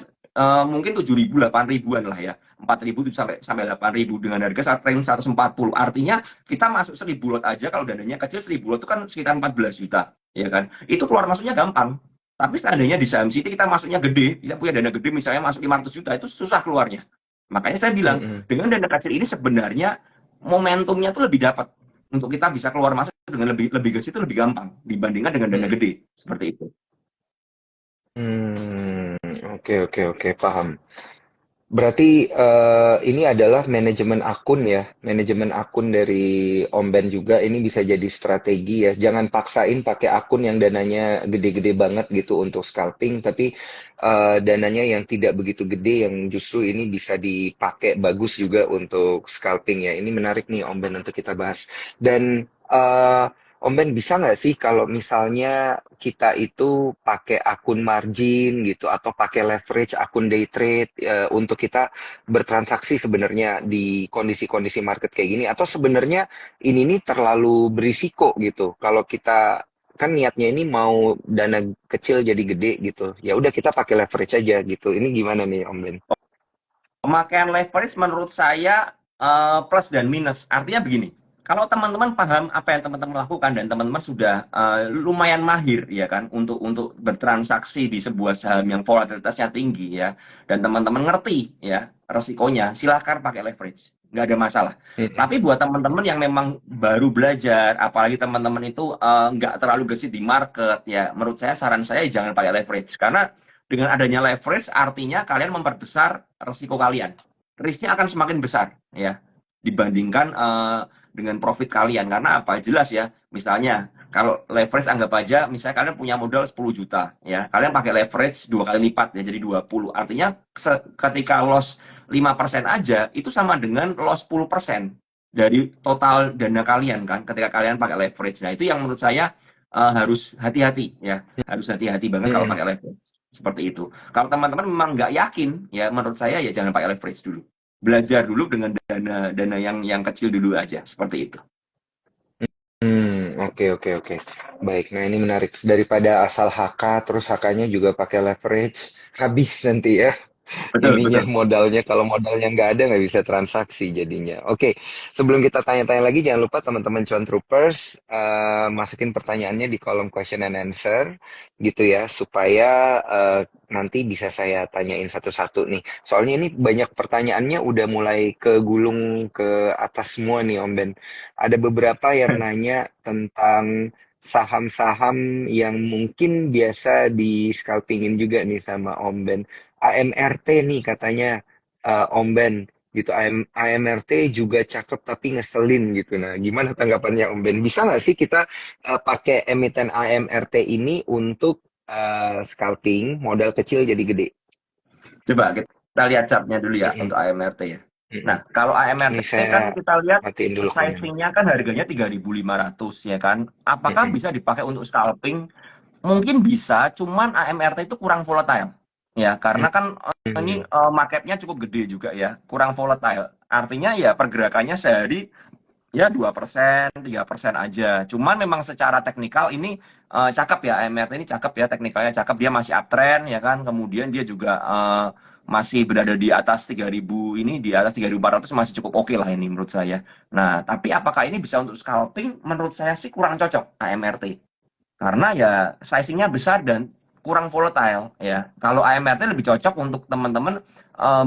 Speaker 2: mungkin 7.000 8.000-an lah ya. 4.000 sampai 8.000 dengan harga range 140. Artinya kita masuk 1.000 lot aja kalau dananya kecil 1.000 lot itu kan sekitar 14 juta, ya kan? Itu keluar masuknya gampang. Tapi seandainya di saham City kita masuknya gede, kita punya dana gede misalnya masuk 500 juta itu susah keluarnya. Makanya saya bilang,
Speaker 1: Mm-mm.
Speaker 2: dengan dana kecil ini sebenarnya momentumnya tuh lebih dapat untuk kita bisa keluar masuk dengan lebih ke situ lebih gampang dibandingkan dengan dana
Speaker 1: Mm-mm.
Speaker 2: gede seperti itu.
Speaker 1: Hmm, oke oke oke paham. Berarti ini adalah manajemen akun ya, manajemen akun dari Om Ben juga ini bisa jadi strategi ya. Jangan paksain pakai akun yang dananya gede-gede banget gitu untuk scalping, tapi dananya yang tidak begitu gede yang justru ini bisa dipakai bagus juga untuk scalping ya. Ini menarik nih Om Ben untuk kita bahas. Dan Om Ben bisa nggak sih kalau misalnya kita itu pakai akun margin gitu atau pakai leverage akun day trade untuk kita bertransaksi sebenarnya di kondisi-kondisi market kayak gini atau sebenarnya ini nih terlalu berisiko gitu kalau kita kan niatnya ini mau dana kecil jadi gede gitu ya udah kita pakai leverage aja gitu ini gimana nih Om Ben?
Speaker 2: Pemakaian leverage menurut saya plus dan minus. Artinya begini, kalau teman-teman paham apa yang teman-teman lakukan dan teman-teman sudah lumayan mahir ya kan untuk bertransaksi di sebuah saham yang volatilitasnya tinggi ya dan teman-teman ngerti ya resikonya, silahkan pakai leverage. Nggak ada masalah.
Speaker 1: Mm-mm.
Speaker 2: Tapi buat teman-teman yang memang baru belajar, apalagi teman-teman itu nggak terlalu gesit di market ya, menurut saya saran saya jangan pakai leverage karena dengan adanya leverage artinya kalian memperbesar risiko kalian. Risknya akan semakin besar ya dibandingkan dengan profit kalian karena apa? Jelas ya. Misalnya kalau leverage anggap aja misalnya kalian punya modal 10 juta ya. Kalian pakai leverage 2 kali lipat ya jadi 20. Artinya ketika loss 5% aja itu sama dengan loss 10% dari total dana kalian kan ketika kalian pakai leverage. Nah, itu yang menurut saya harus hati-hati ya. Harus hati-hati banget kalau
Speaker 1: Mm-mm.
Speaker 2: pakai leverage. Seperti itu. Kalau teman-teman memang nggak yakin, ya menurut saya ya jangan pakai leverage dulu. Belajar dulu dengan dana dana yang kecil dulu aja, seperti itu.
Speaker 1: Oke oke oke. Baik, nah ini menarik. Daripada asal HK, terus HK-nya juga pakai leverage, habis nanti ya.
Speaker 2: Betul,
Speaker 1: Ininya
Speaker 2: betul.
Speaker 1: modalnya kalau modalnya nggak ada nggak bisa transaksi jadinya. Oke, sebelum kita tanya-tanya lagi jangan lupa teman-teman Cuan Troopers masukin pertanyaannya di kolom question and answer gitu ya supaya nanti bisa saya tanyain satu-satu nih. Soalnya ini banyak pertanyaannya udah mulai kegulung ke atas semua nih Om Ben. Ada beberapa yang nanya tentang saham-saham yang mungkin biasa di scalpingin juga nih sama Om Ben. AMRT nih katanya Om Ben gitu. AMRT juga cakep tapi ngeselin gitu. Nah, gimana tanggapannya Om Ben? Bisa nggak sih kita pakai emiten AMRT ini untuk scalping modal kecil jadi gede?
Speaker 2: Coba kita lihat chartnya dulu ya
Speaker 1: Mm-mm,
Speaker 2: untuk AMRT ya.
Speaker 1: mm-mm.
Speaker 2: Nah, kalau
Speaker 1: Ini
Speaker 2: AMRT kan
Speaker 1: saya
Speaker 2: kita lihat
Speaker 1: matiin dulu komen.
Speaker 2: sizingnya kan harganya 3.500 ya kan. Apakah
Speaker 1: Mm-mm,
Speaker 2: bisa dipakai untuk scalping? Mungkin bisa, cuman AMRT itu kurang volatile. Ya, karena kan ini
Speaker 1: mm-mm,
Speaker 2: marketnya cukup gede juga ya, kurang volatile. Artinya ya pergerakannya sehari ya 2%, 3% aja. Cuman memang secara teknikal ini cakep ya, AMRT ini cakep ya, teknikalnya cakep. Dia masih uptrend ya kan. Kemudian dia juga masih berada di atas 3.000 ini, di atas 3.400 masih cukup oke lah ini menurut saya. Nah, tapi apakah ini bisa untuk scalping? Menurut saya sih kurang cocok AMRT. Karena ya sizingnya besar dan kurang volatile ya. Kalau AMRT lebih cocok untuk teman-teman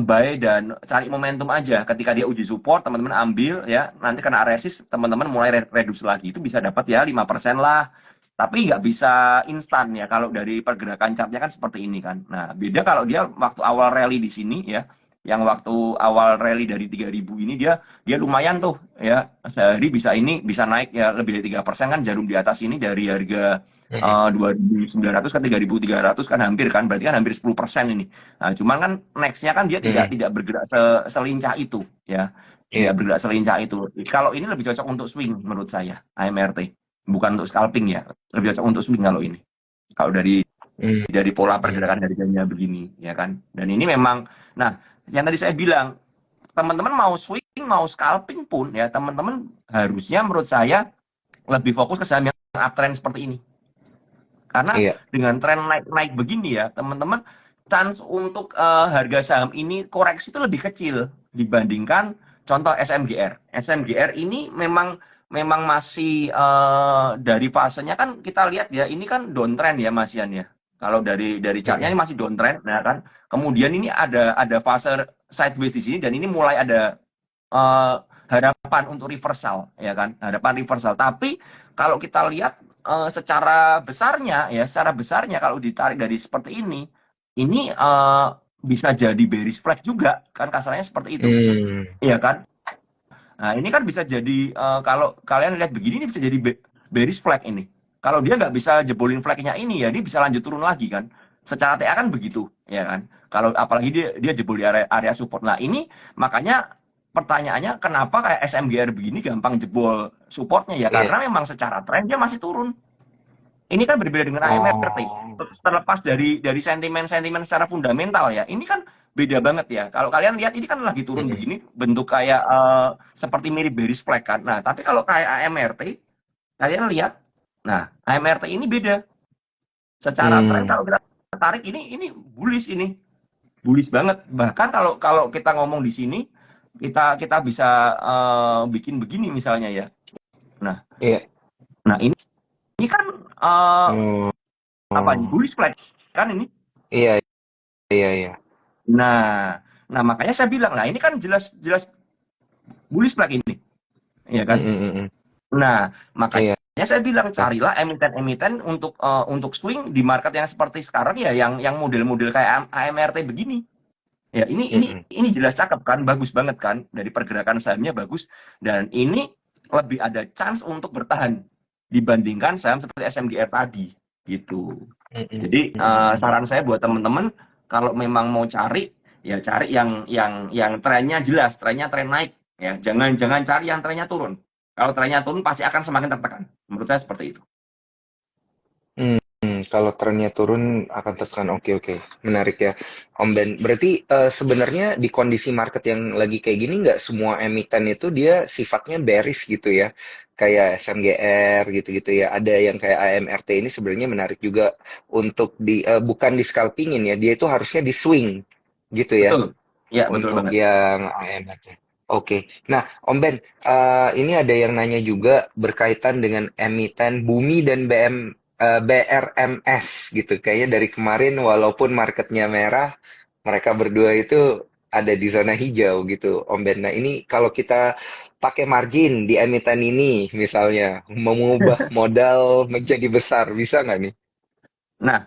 Speaker 2: buy dan cari momentum aja. Ketika dia uji support, teman-teman ambil ya. Nanti kena resist, teman-teman mulai reduce lagi. Itu bisa dapat ya 5% lah. Tapi nggak bisa instan ya. Kalau dari pergerakan chartnya kan seperti ini kan. Nah, beda kalau dia waktu awal rally di sini ya. Yang waktu awal rally dari 3.000 ini dia dia lumayan tuh ya. Sehari bisa ini bisa naik ya lebih dari 3% kan jarum di atas ini dari harga
Speaker 1: mm-mm,
Speaker 2: 2.900 ke 3.300 kan hampir kan berarti kan hampir 10% ini. Nah, cuman kan nextnya kan dia tidak
Speaker 1: mm-mm.
Speaker 2: tidak bergerak selincah itu ya. Tidak
Speaker 1: Iya.
Speaker 2: bergerak selincah itu. Kalau ini lebih cocok untuk swing menurut saya AMRT. Bukan untuk scalping ya. Lebih cocok untuk swing kalau ini. Kalau
Speaker 1: Mm,
Speaker 2: dari pola
Speaker 1: mm,
Speaker 2: pergerakan harganya begini ya kan. Dan ini memang nah yang tadi saya bilang teman-teman mau swing mau scalping pun ya teman-teman harusnya menurut saya lebih fokus ke saham yang uptrend seperti ini. Karena
Speaker 1: iya.
Speaker 2: dengan tren naik-naik begini ya, teman-teman, chance untuk harga saham ini koreksi itu lebih kecil dibandingkan contoh SMGR. SMGR ini memang memang masih dari fasenya kan kita lihat ya, ini kan downtrend ya Mas Yan ya. Kalau dari chartnya
Speaker 1: Mm-mm,
Speaker 2: ini masih downtrend, ya kan. Kemudian ini ada fase sideways di sini dan ini mulai ada eh, harapan untuk reversal ya kan harapan reversal tapi kalau kita lihat secara besarnya ya secara besarnya kalau ditarik dari seperti ini bisa jadi bearish flag juga kan, kasarnya seperti itu,
Speaker 1: Hmm.
Speaker 2: iya kan? Nah, ini kan bisa jadi kalau kalian lihat begini ini bisa jadi bearish flag ini. Kalau dia nggak bisa jebolin flagnya ini ya dia bisa lanjut turun lagi kan. Secara TA kan begitu, ya kan. Kalau apalagi dia jebol di area support. Nah, ini makanya pertanyaannya kenapa kayak SMGR begini gampang jebol supportnya ya
Speaker 1: Iya.
Speaker 2: karena memang secara tren dia masih turun. Ini kan berbeda dengan AMRT.
Speaker 1: Oh.
Speaker 2: Terlepas dari sentimen-sentimen secara fundamental ya. Ini kan beda banget ya. Kalau kalian lihat ini kan lagi turun
Speaker 1: Mm-mm.
Speaker 2: begini, bentuk kayak seperti mirip bearish flag kan. Nah, tapi kalau kayak AMRT, kalian lihat, nah AMRT ini beda. Secara tren
Speaker 1: Hmm.
Speaker 2: kalau kita tarik ini bullish ini, bullish banget. Bahkan kalau kalau kita ngomong di sini, kita kita bisa bikin begini misalnya ya. Nah,
Speaker 1: Iya.
Speaker 2: nah ini kan eh,
Speaker 1: Oh.
Speaker 2: apa nih bullish flag kan ini.
Speaker 1: Iya, iya, iya.
Speaker 2: Nah, nah makanya saya bilang, nah ini kan jelas-jelas bullish flag ini, ya kan?
Speaker 1: Mm-mm-mm.
Speaker 2: Nah,
Speaker 1: Iya.
Speaker 2: makanya saya bilang carilah emiten-emiten untuk swing di market yang seperti sekarang ya, yang model-model kayak AMRT begini. Ya, ini ini
Speaker 1: Mm-mm.
Speaker 2: ini jelas cakep kan, bagus banget kan, dari pergerakan sahamnya bagus dan ini lebih ada chance untuk bertahan dibandingkan saham seperti SMGR tadi, gitu.
Speaker 1: Mm-mm.
Speaker 2: Jadi
Speaker 1: Mm-mm.
Speaker 2: saran saya buat teman-teman kalau memang mau cari ya cari yang trennya jelas, trennya tren naik ya. Jangan jangan cari yang trennya turun. Kalau trennya turun pasti akan semakin tertekan. Menurut saya seperti itu.
Speaker 1: Kalau trennya turun akan tertekan. Oke, oke. Menarik ya, Om Ben. Berarti sebenarnya di kondisi market yang lagi kayak gini nggak semua emiten itu dia sifatnya bearish gitu ya. Kayak SMGR gitu-gitu ya. Ada yang kayak AMRT ini sebenarnya menarik juga untuk bukan di scalpingin ya. Dia itu harusnya di swing gitu ya.
Speaker 2: Betul. Ya, betul
Speaker 1: Untuk
Speaker 2: banget.
Speaker 1: yang AMRT. Oke. Nah, Om Ben, ini ada yang nanya juga berkaitan dengan emiten Bumi dan BRMS gitu. Kayaknya dari kemarin walaupun marketnya merah, mereka berdua itu ada di zona hijau gitu, Om Ben. Nah, ini kalau kita pakai margin di emiten ini misalnya, mengubah modal menjadi besar, bisa nggak nih?
Speaker 2: Nah,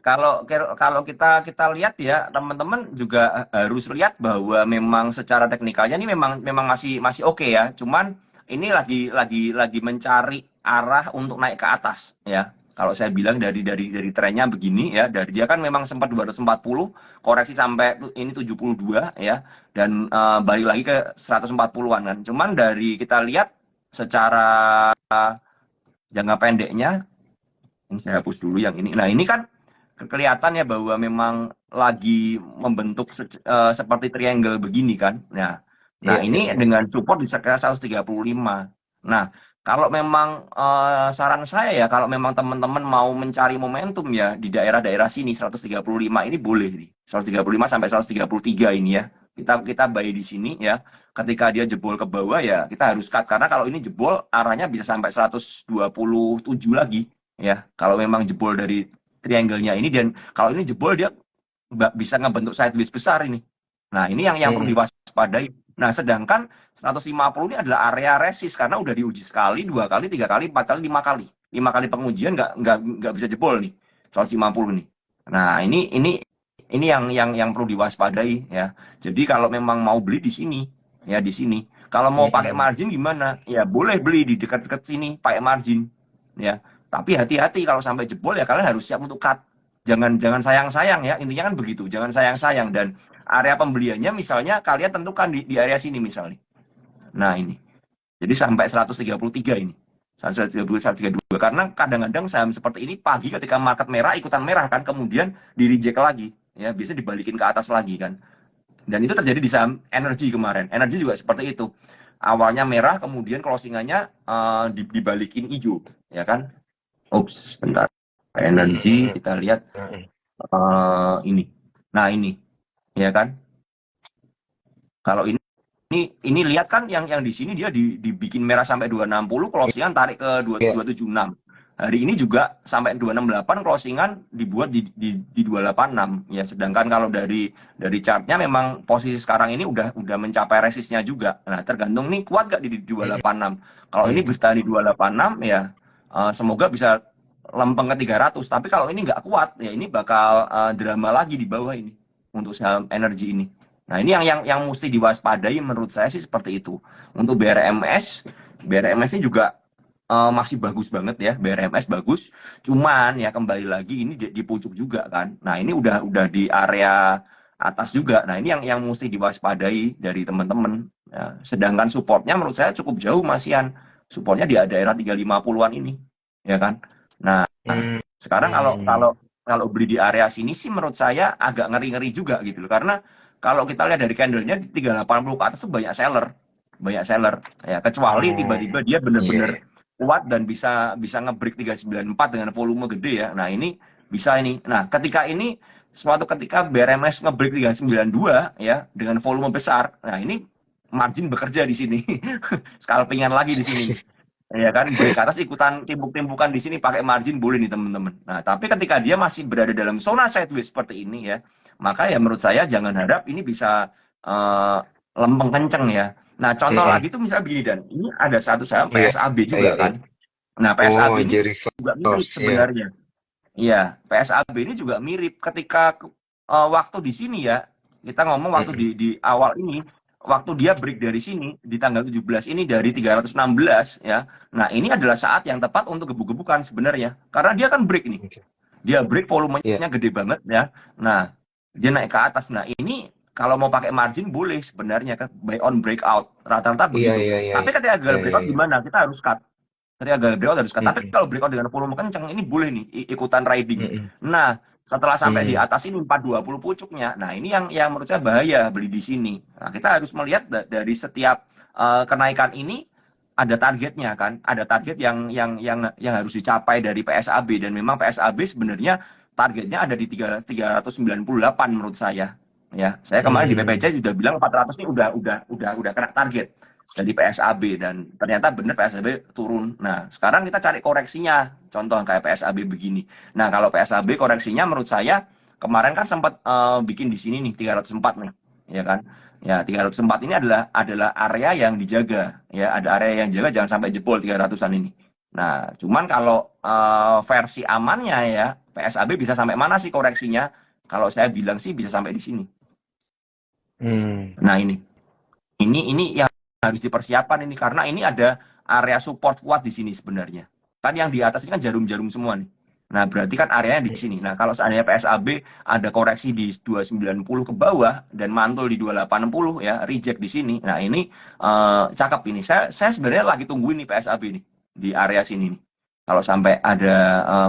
Speaker 2: kalau kalau kita kita lihat ya teman-teman juga harus lihat bahwa memang secara teknikalnya ini memang memang masih masih oke ya. Cuman ini lagi mencari arah untuk naik ke atas ya. Kalau saya bilang dari trennya begini ya, dari dia kan memang sempat 240 koreksi sampai ini 72 ya dan balik lagi ke 140-an kan. Cuman dari kita lihat secara jangka pendeknya ini saya hapus dulu yang ini. Nah, ini kan kelihatan ya bahwa memang lagi membentuk seperti triangle begini kan. Nah, nah
Speaker 1: Iya, iya,
Speaker 2: ini
Speaker 1: iya.
Speaker 2: dengan support di sekitar 135. Nah, kalau memang saran saya ya kalau memang teman-teman mau mencari momentum ya di daerah-daerah sini 135 ini boleh nih. 135 sampai 133 ini ya. Kita buy di sini ya. Ketika dia jebol ke bawah ya kita harus cut karena kalau ini jebol arahnya bisa sampai 127 lagi ya. Kalau memang jebol dari triangle-nya ini dan kalau ini jebol dia bisa ngebentuk sideways besar ini. Nah, ini yang perlu
Speaker 1: Mm-mm.
Speaker 2: diwaspadai. Nah, sedangkan 150 ini adalah area resist karena udah diuji sekali, dua kali, tiga kali, empat kali, lima kali. Lima kali pengujian nggak bisa jebol nih. 150 nih. Nah, ini yang perlu diwaspadai ya. Jadi kalau memang mau beli di sini ya di sini. Kalau mau pakai
Speaker 1: Mm-mm.
Speaker 2: margin gimana? Ya boleh beli di dekat-dekat sini pakai margin ya. Tapi hati-hati kalau sampai jebol ya kalian harus siap untuk cut. Jangan jangan sayang-sayang ya. Intinya kan begitu. Jangan sayang-sayang dan area pembeliannya misalnya kalian tentukan di area sini misalnya. Nah, ini. Jadi sampai 133 ini. 132, 132. Karena kadang-kadang saham seperti ini pagi ketika market merah ikutan merah kan kemudian di reject lagi ya, biasa dibalikin ke atas lagi kan. Dan itu terjadi di saham energi kemarin. Energi juga seperti itu. Awalnya merah kemudian closingannya dibalikin hijau ya kan. Ups, bentar. Energi
Speaker 1: Mm-mm.
Speaker 2: kita lihat
Speaker 1: Mm-mm.
Speaker 2: ini. Nah, ini ya kan. Kalau ini lihat kan yang di sini dia dibikin merah sampai 260 closingan tarik ke
Speaker 1: Iya.
Speaker 2: 276. Hari ini juga sampai 268 closingan dibuat di 286 ya. Sedangkan kalau dari chartnya memang posisi sekarang ini udah mencapai resistnya juga. Nah, tergantung nih kuat gak di 286. Kalau ini
Speaker 1: Mm-mm.
Speaker 2: bertahan di 286 ya semoga bisa lempeng ke 300. Tapi kalau ini nggak kuat ya ini bakal drama lagi di bawah ini. untuk saham energi ini. Nah, ini yang mesti diwaspadai menurut saya sih seperti itu. Untuk BRMS ini juga masih bagus banget ya, BRMS bagus. Cuman ya kembali lagi ini di pucuk juga kan. Nah, ini udah di area atas juga. Nah, ini yang mesti diwaspadai dari teman-teman. Ya, sedangkan supportnya menurut saya cukup jauh Mas Ian. Supportnya di daerah 350-an ini, ya kan. Nah,
Speaker 1: Hmm.
Speaker 2: sekarang kalau kalau kalau beli di area sini sih menurut saya agak ngeri-ngeri juga gitu loh. Karena kalau kita lihat dari candlenya di 380 ke atas tuh banyak seller. Banyak seller. Ya, kecuali
Speaker 1: Oh,
Speaker 2: tiba-tiba dia
Speaker 1: iya,
Speaker 2: bener-bener
Speaker 1: iya.
Speaker 2: kuat dan bisa bisa nge-break 394 dengan volume gede ya. Nah, ini bisa ini. Nah, ketika ini suatu ketika BRMS nge-break 392 ya dengan volume besar. Nah, ini margin bekerja di sini. Scalpingan lagi di sini nih. Ya kan, break ke atas ikutan timbuk-timbukan di sini pakai margin boleh nih teman-teman. Nah, tapi ketika dia masih berada dalam zona sideways seperti ini ya, maka ya menurut saya jangan harap ini bisa eh, lempeng kenceng ya. Nah, contoh
Speaker 1: Mm-mm.
Speaker 2: lagi tuh misalnya begini dan ini ada satu saham
Speaker 1: Iya,
Speaker 2: PSAB
Speaker 1: iya,
Speaker 2: juga
Speaker 1: iya.
Speaker 2: kan. Nah,
Speaker 1: Oh,
Speaker 2: PSAB ini
Speaker 1: Jerry
Speaker 2: juga mirip
Speaker 1: Soros, iya.
Speaker 2: sebenarnya. Iya, PSAB ini juga mirip ketika waktu di sini ya, kita ngomong waktu
Speaker 1: Mm-mm.
Speaker 2: di awal ini, waktu dia break dari sini di tanggal 17 ini dari 316 ya. Nah, ini adalah saat yang tepat untuk gebuk-gebukan sebenarnya. Karena dia kan break nih.
Speaker 1: Oke.
Speaker 2: Dia break
Speaker 1: Iya,
Speaker 2: volumenya gede banget ya. Nah, dia naik ke atas. Nah, ini kalau mau pakai margin boleh sebenarnya kan buy on breakout. Rata-rata
Speaker 1: iya,
Speaker 2: begitu.
Speaker 1: iya, iya,
Speaker 2: Tapi ketika
Speaker 1: iya,
Speaker 2: gagal
Speaker 1: iya,
Speaker 2: breakout
Speaker 1: iya.
Speaker 2: gimana? Kita harus cut. Ketika gagal breakout harus cut. Tapi
Speaker 1: Mm-mm.
Speaker 2: kalau breakout dengan volume kencang ini boleh nih ikutan riding.
Speaker 1: Mm-mm.
Speaker 2: Nah, setelah sampai di
Speaker 1: Mm.
Speaker 2: atas ini 420 pucuknya. Nah, ini yang menurut saya bahaya beli di sini. Nah, kita harus melihat dari setiap kenaikan ini ada targetnya kan, ada target yang harus dicapai dari PSAB dan memang PSAB sebenarnya targetnya ada di 398 menurut saya. Ya, saya kemarin di
Speaker 1: Mm.
Speaker 2: PPC sudah bilang 400 ini udah kena target dari PSAB dan ternyata benar PSAB turun. Nah, sekarang kita cari koreksinya. Contoh kayak PSAB begini. Nah, kalau PSAB koreksinya menurut saya kemarin kan sempat bikin di sini nih 304 nih, ya kan? Ya, 304 ini adalah area yang dijaga. Ya, ada area yang jaga jangan sampai jebol 300-an ini. Nah, cuman kalau versi amannya ya, PSAB bisa sampai mana sih koreksinya? Kalau saya bilang sih bisa sampai di sini.
Speaker 1: Mm.
Speaker 2: Nah, ini yang harus dipersiapkan ini karena ini ada area support kuat di sini sebenarnya. Kan yang di atas ini kan jarum-jarum semua nih. Nah, berarti kan areanya di sini. Nah, kalau seandainya PSAB ada koreksi di 290 ke bawah dan mantul di 280 ya, reject di sini. Nah, ini cakep ini. Saya sebenarnya lagi tungguin nih PSAB nih di area sini nih. Kalau sampai ada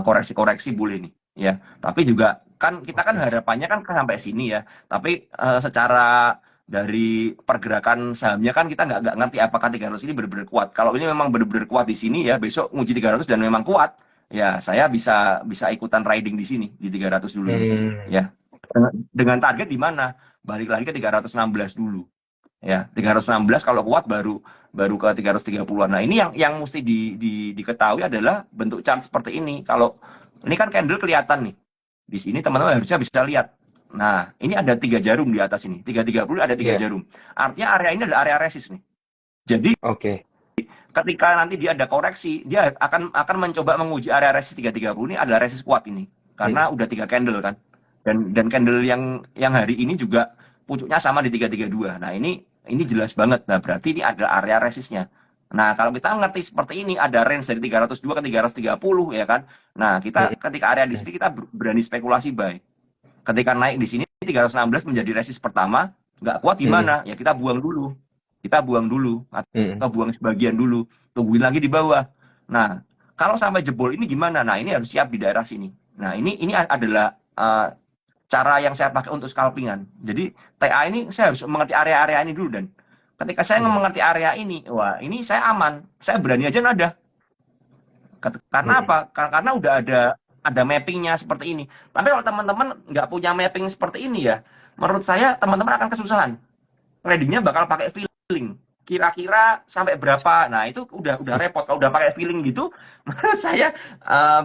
Speaker 2: koreksi-koreksi boleh nih ya. Tapi juga kan kita kan
Speaker 1: Oke.
Speaker 2: harapannya kan sampai sini ya. Tapi secara dari pergerakan sahamnya kan kita nggak ngerti apakah 300 ini benar-benar kuat. Kalau ini memang benar-benar kuat di sini ya, besok nguji 300 dan memang kuat, ya saya bisa bisa ikutan riding di sini di 300 dulu nih.
Speaker 1: Mm.
Speaker 2: Ya. Dengan target di mana? Balik lagi ke 316 dulu. Ya, 316 kalau kuat baru baru ke 330-an. Nah, ini yang mesti diketahui adalah bentuk chart seperti ini. Kalau ini kan candle kelihatan nih. Di sini teman-teman harusnya bisa lihat. Nah, ini ada 3 jarum di atas ini. 330 ada 3 jarum.
Speaker 1: Iya,
Speaker 2: Artinya area ini adalah area resist nih. Jadi
Speaker 1: oke.
Speaker 2: ketika nanti dia ada koreksi, dia akan mencoba menguji area resist 330 ini adalah resist kuat ini. Karena
Speaker 1: Mm.
Speaker 2: udah 3 candle kan. Dan candle yang hari ini juga pucuknya sama di 332. Nah, ini jelas banget. Nah, berarti ini adalah area resistnya. Nah, kalau kita ngerti seperti ini, ada range dari 302 ke 330 ya kan. Nah, kita
Speaker 1: Mm.
Speaker 2: ketika area di sini kita berani spekulasi buy. Ketika naik di sini 316 menjadi resist pertama, nggak kuat
Speaker 1: Mm.
Speaker 2: gimana? Ya kita buang dulu. Kita buang dulu
Speaker 1: Mm.
Speaker 2: atau buang sebagian dulu, tungguin lagi di bawah. Nah, kalau sampai jebol ini gimana? Nah, ini harus siap di daerah sini. Nah, ini adalah cara yang saya pakai untuk scalpingan. Jadi TA ini saya harus mengerti area-area ini dulu dan ketika saya
Speaker 1: Mm.
Speaker 2: mengerti area ini, wah ini saya aman, saya berani aja nada. Karena
Speaker 1: Mm.
Speaker 2: apa? Karena udah ada mappingnya seperti ini. Tapi kalau teman-teman nggak punya mapping seperti ini ya, menurut saya teman-teman akan kesusahan. Tradingnya bakal pakai feeling. Kira-kira sampai berapa? Nah itu udah repot. Kalau udah pakai feeling gitu, menurut saya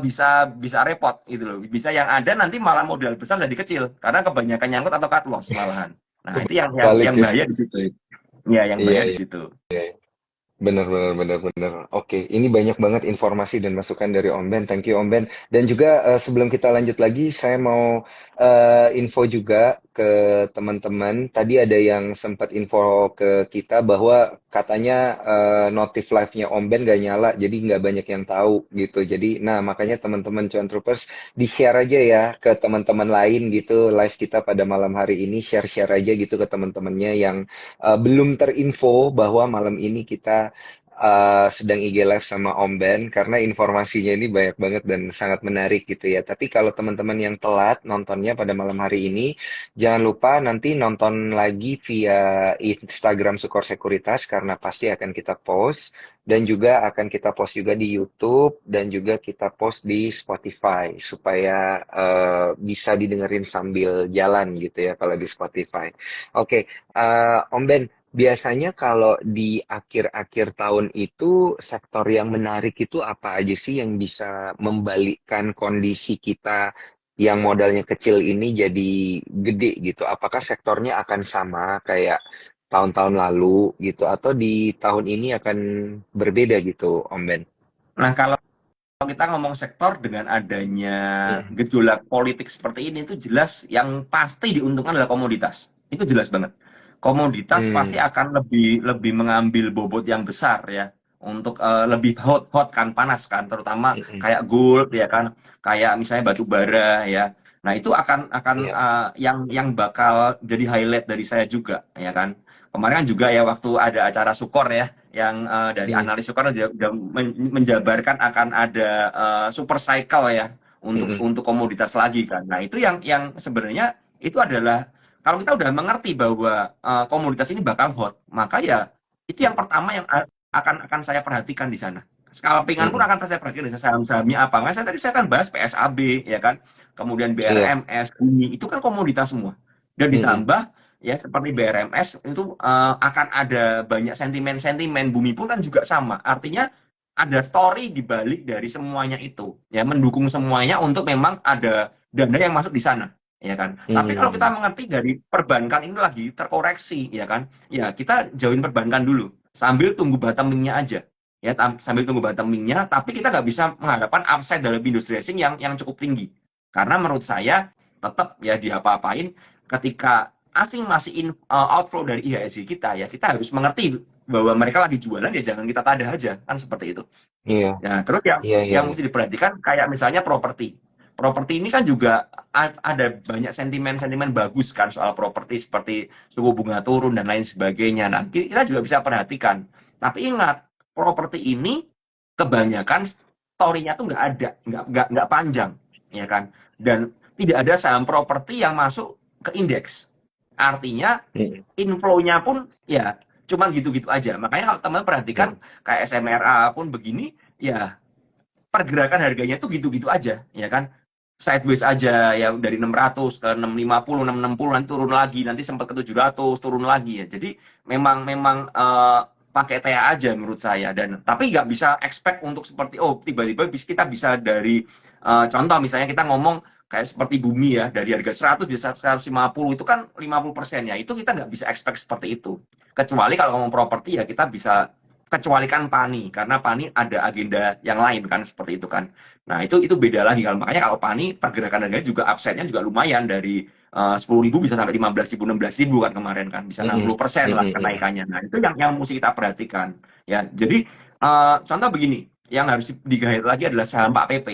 Speaker 2: bisa bisa repot gitu loh. Bisa yang ada nanti malah modal besar jadi kecil karena kebanyakan nyangkut atau cut loss malahan. Nah itu yang
Speaker 1: Balik ya.
Speaker 2: bahaya di situ. Ya yang
Speaker 1: Iya,
Speaker 2: bahaya di
Speaker 1: iya.
Speaker 2: situ.
Speaker 1: Benar, benar, benar, benar. Oke, ini banyak banget informasi dan masukan dari Om Ben. Thank you, Om Ben. Dan juga sebelum kita lanjut lagi, saya mau info juga ke teman-teman. Tadi ada yang sempat info ke kita bahwa katanya notif live-nya Om Ben gak nyala, jadi nggak banyak yang tahu gitu. Jadi, nah makanya teman-teman Cuan Troopers di-share aja ya ke teman-teman lain gitu live kita pada malam hari ini, share-share aja gitu ke teman-temannya yang belum terinfo bahwa malam ini kita sedang IG live sama Om Ben karena informasinya ini banyak banget dan sangat menarik gitu ya. Tapi kalau teman-teman yang telat nontonnya pada malam hari ini, jangan lupa nanti nonton lagi via Instagram Sukor Sekuritas karena pasti akan kita post dan juga akan kita post juga di YouTube dan juga kita post di Spotify supaya bisa didengerin sambil jalan gitu ya kalau di Spotify. Oke, Om Ben, biasanya kalau di akhir-akhir tahun itu sektor yang menarik itu apa aja sih yang bisa membalikkan kondisi kita yang modalnya kecil ini jadi gede gitu? Apakah sektornya akan sama kayak tahun-tahun lalu gitu atau di tahun ini akan berbeda gitu, Om Ben?
Speaker 2: Nah, kalau kita ngomong sektor dengan adanya
Speaker 1: Mm,
Speaker 2: gejolak politik seperti ini itu jelas yang pasti diuntungkan adalah komoditas. Itu jelas banget. Komoditas pasti
Speaker 1: mm,
Speaker 2: akan lebih lebih mengambil bobot yang besar ya untuk lebih hot hot kan panas kan terutama
Speaker 1: mm,
Speaker 2: kayak gold ya kan kayak misalnya batu bara ya. Nah, itu akan
Speaker 1: iya,
Speaker 2: yang bakal jadi highlight dari saya juga ya kan. Kemarin kan juga ya waktu ada acara Sukor ya yang dari
Speaker 1: mm,
Speaker 2: analis Sukor udah menjabarkan akan ada super cycle ya
Speaker 1: mm,
Speaker 2: untuk komoditas lagi kan. Nah, itu yang sebenarnya itu adalah kalau kita udah mengerti bahwa komoditas ini bakal hot, maka ya itu yang pertama yang akan saya perhatikan di sana. Scalpingan pun
Speaker 1: mm,
Speaker 2: akan saya perhatikan di saham-sahamnya apa. Nggak, tadi saya akan bahas PSAB ya kan, kemudian
Speaker 1: iya,
Speaker 2: BRMS, Bumi itu kan komoditas semua. Dan
Speaker 1: mm,
Speaker 2: ditambah ya seperti BRMS itu akan ada banyak sentimen-sentimen. Bumi pun kan juga sama. Artinya ada story di balik dari semuanya itu ya mendukung semuanya untuk memang ada dana yang masuk di sana ya kan. Tapi kalau kita
Speaker 1: mm,
Speaker 2: mengerti dari perbankan ini lagi terkoreksi ya kan, ya kita jauhin perbankan dulu sambil tunggu bottoming-nya aja. Ya sambil tunggu bottoming-nya, tapi kita nggak bisa mengharapkan upside dalam industri racing yang cukup tinggi. Karena menurut saya tetap ya diapa-apain ketika asing masih outflow dari IHSG kita ya kita harus mengerti bahwa mereka lagi jualan ya jangan kita tadah aja kan seperti itu.
Speaker 1: iya,
Speaker 2: Ya, terus yang
Speaker 1: iya, iya,
Speaker 2: yang
Speaker 1: iya.
Speaker 2: mesti diperhatikan kayak misalnya properti. Properti ini kan juga ada banyak sentimen-sentimen bagus kan soal properti seperti suku bunga turun dan lain sebagainya. Nah, kita juga bisa perhatikan. Tapi ingat, properti ini kebanyakan story-nya tuh nggak ada, nggak panjang, ya kan? Dan tidak ada saham properti yang masuk ke indeks. Artinya
Speaker 1: Mm,
Speaker 2: inflow-nya pun ya cuman gitu-gitu aja. Makanya kalau teman perhatikan
Speaker 1: mm,
Speaker 2: kayak SMRA pun begini, ya pergerakan harganya tuh gitu-gitu aja, ya kan? Sideways aja ya dari 600 ke 650, 660 nanti turun lagi, nanti sempat ke 700 turun lagi ya. Jadi memang memang pakai TA aja menurut saya dan tapi nggak bisa expect untuk seperti oh tiba-tiba kita bisa dari contoh misalnya kita ngomong kayak seperti bumi ya dari harga 100 bisa 150 itu kan 50% ya itu kita nggak bisa expect seperti itu kecuali kalau ngomong properti ya kita bisa kecualikan PANI karena PANI ada agenda yang lain kan seperti itu kan. Nah, itu beda lagi kalau makanya kalau PANI pergerakan harganya juga upside-nya juga lumayan dari 10.000 bisa sampai 15.000 16.000 kan kemarin kan bisa
Speaker 1: mm,
Speaker 2: 60% lah
Speaker 1: mm, mm,
Speaker 2: kenaikannya. Nah, itu yang mesti kita perhatikan ya. Jadi contoh begini, yang harus digait lagi adalah saham Pak PP.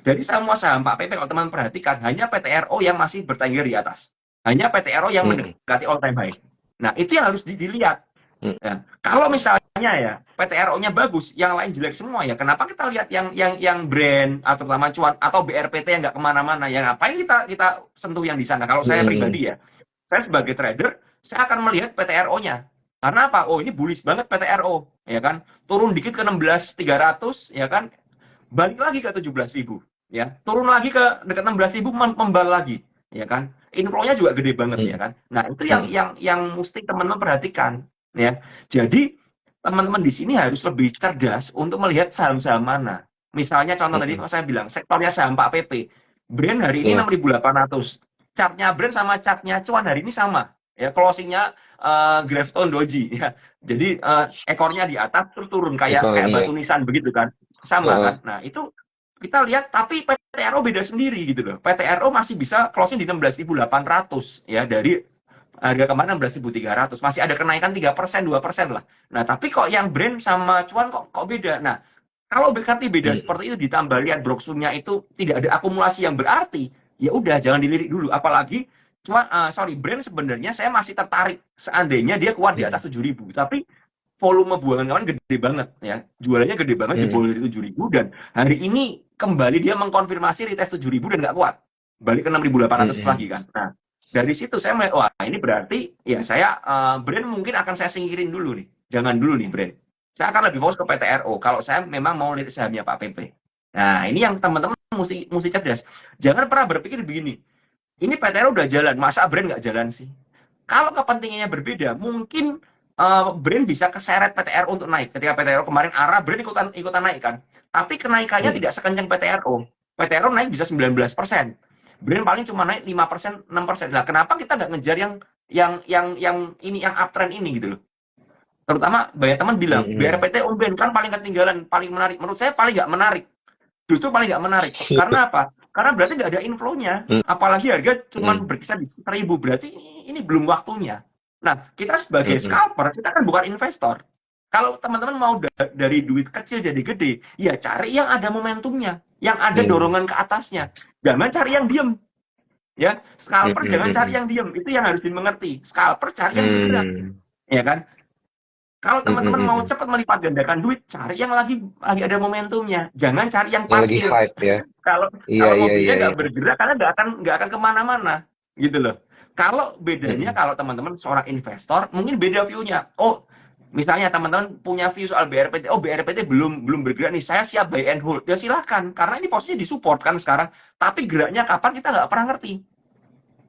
Speaker 2: Dari semua saham Pak PP kalau teman perhatikan hanya PTRO yang masih bertengger di atas. Hanya PTRO yang
Speaker 1: mm,
Speaker 2: mendekati all time high. Nah, itu yang harus dilihat.
Speaker 1: mm,
Speaker 2: Ya. Kalau misalnya ya PTRO-nya bagus, yang lain jelek semua ya. Kenapa kita lihat yang brand atau terutama cuan atau BRPT yang nggak kemana-mana? Ya ngapain kita sentuh yang di sana? Kalau saya
Speaker 1: mm,
Speaker 2: pribadi ya, saya sebagai trader, saya akan melihat PTRO-nya. Karena apa? Oh ini bullish banget PTRO, ya kan? Turun dikit ke 16.300, ya kan? Balik lagi ke 17.000, ya. Turun lagi ke dekat 16.000, membal lagi, ya kan? Inflow-nya juga gede banget, ya
Speaker 1: mm,
Speaker 2: kan? Nah itu yang
Speaker 1: mm,
Speaker 2: yang yang mesti teman-teman perhatikan, ya. Jadi teman-teman di sini harus lebih cerdas untuk melihat saham-saham mana. Misalnya contoh tadi
Speaker 1: mm,
Speaker 2: kalau saya bilang sektornya saham Pak PP, Brand hari ini
Speaker 1: iya,
Speaker 2: 6.800, chartnya Brand sama chartnya Cuan hari ini sama, ya closingnya Gravestone Doji, ya. Jadi ekornya di atas terus turun kayak kayak
Speaker 1: iya,
Speaker 2: batu nisan begitu kan, sama
Speaker 1: heeh,
Speaker 2: kan. Nah itu kita lihat tapi PTRO beda sendiri gitu loh. PTRO masih bisa closing di 16.800 ya, dari harga kemarin 16.300, masih ada kenaikan 3%, 2% lah. Nah, tapi kok yang brand sama cuan kok beda. Nah, kalau berarti beda
Speaker 1: Mm,
Speaker 2: seperti itu, ditambah lihat broksurnya itu tidak ada akumulasi yang berarti, ya udah jangan dilirik dulu. Apalagi brand sebenarnya saya masih tertarik seandainya dia kuat di
Speaker 1: mm,
Speaker 2: atas 7.000. Tapi volume buangan kawan gede banget ya. Jualannya gede banget,
Speaker 1: mm,
Speaker 2: jebol dari 7.000, dan hari ini kembali dia mengkonfirmasi retest 7.000 dan nggak kuat. Balik ke 6.800
Speaker 1: mm,
Speaker 2: lagi kan. Nah, dari situ saya melihat, wah ini berarti ya saya brand mungkin akan saya singkirin dulu nih. Jangan dulu nih brand. Saya akan lebih fokus ke PTRO kalau saya memang mau lihat sahamnya Pak PP. Nah, ini yang teman-teman mesti cerdas. Jangan pernah berpikir begini. Ini PTRO udah jalan, masa brand nggak jalan sih? Kalau kepentingannya berbeda, mungkin brand bisa keseret PTRO untuk naik. Ketika PTRO kemarin arah, brand ikutan naik kan. Tapi kenaikannya
Speaker 1: mm.
Speaker 2: tidak sekencang PTRO. PTRO naik bisa 19%. Brand paling cuma naik 5%, 6%. Nah, kenapa kita nggak ngejar yang uptrend ini gitu loh? Terutama banyak teman bilang,
Speaker 1: Mm,
Speaker 2: BRPT on brand kan paling ketinggalan, paling menarik. Menurut saya paling nggak menarik. Justru paling nggak menarik. Karena apa? Karena berarti nggak ada inflow-nya.
Speaker 1: mm,
Speaker 2: Apalagi harga cuma
Speaker 1: mm,
Speaker 2: berkisar di 1.000. Berarti ini belum waktunya. Nah, kita sebagai
Speaker 1: mm,
Speaker 2: scalper, kita kan bukan investor. Kalau teman-teman mau dari duit kecil jadi gede, ya cari yang ada momentumnya, yang ada
Speaker 1: mm,
Speaker 2: dorongan ke atasnya. Jangan cari yang diem. Ya,
Speaker 1: mm,
Speaker 2: scalper
Speaker 1: mm,
Speaker 2: jangan cari
Speaker 1: mm,
Speaker 2: yang diem. Itu yang harus dimengerti. Scalper cari yang bergerak.
Speaker 1: mm,
Speaker 2: Ya kan? Kalau
Speaker 1: mm,
Speaker 2: teman-teman
Speaker 1: mm,
Speaker 2: mau
Speaker 1: mm.
Speaker 2: cepat melipat gandakan duit, cari yang lagi ada momentumnya. Jangan cari yang
Speaker 1: Yang lagi
Speaker 2: parkir.
Speaker 1: hype ya.
Speaker 2: kalau
Speaker 1: Iya,
Speaker 2: kalau
Speaker 1: iya,
Speaker 2: mobilnya
Speaker 1: iya,
Speaker 2: nggak
Speaker 1: iya.
Speaker 2: bergerak, karena nggak akan kemana-mana gitu loh. Kalau bedanya,
Speaker 1: Mm,
Speaker 2: kalau teman-teman seorang investor mungkin beda view-nya. Oh, misalnya teman-teman punya view soal BRPT, oh BRPT belum bergerak nih, saya siap buy and hold, ya silakan, karena ini posisinya disupport kan sekarang, tapi geraknya kapan kita nggak pernah ngerti.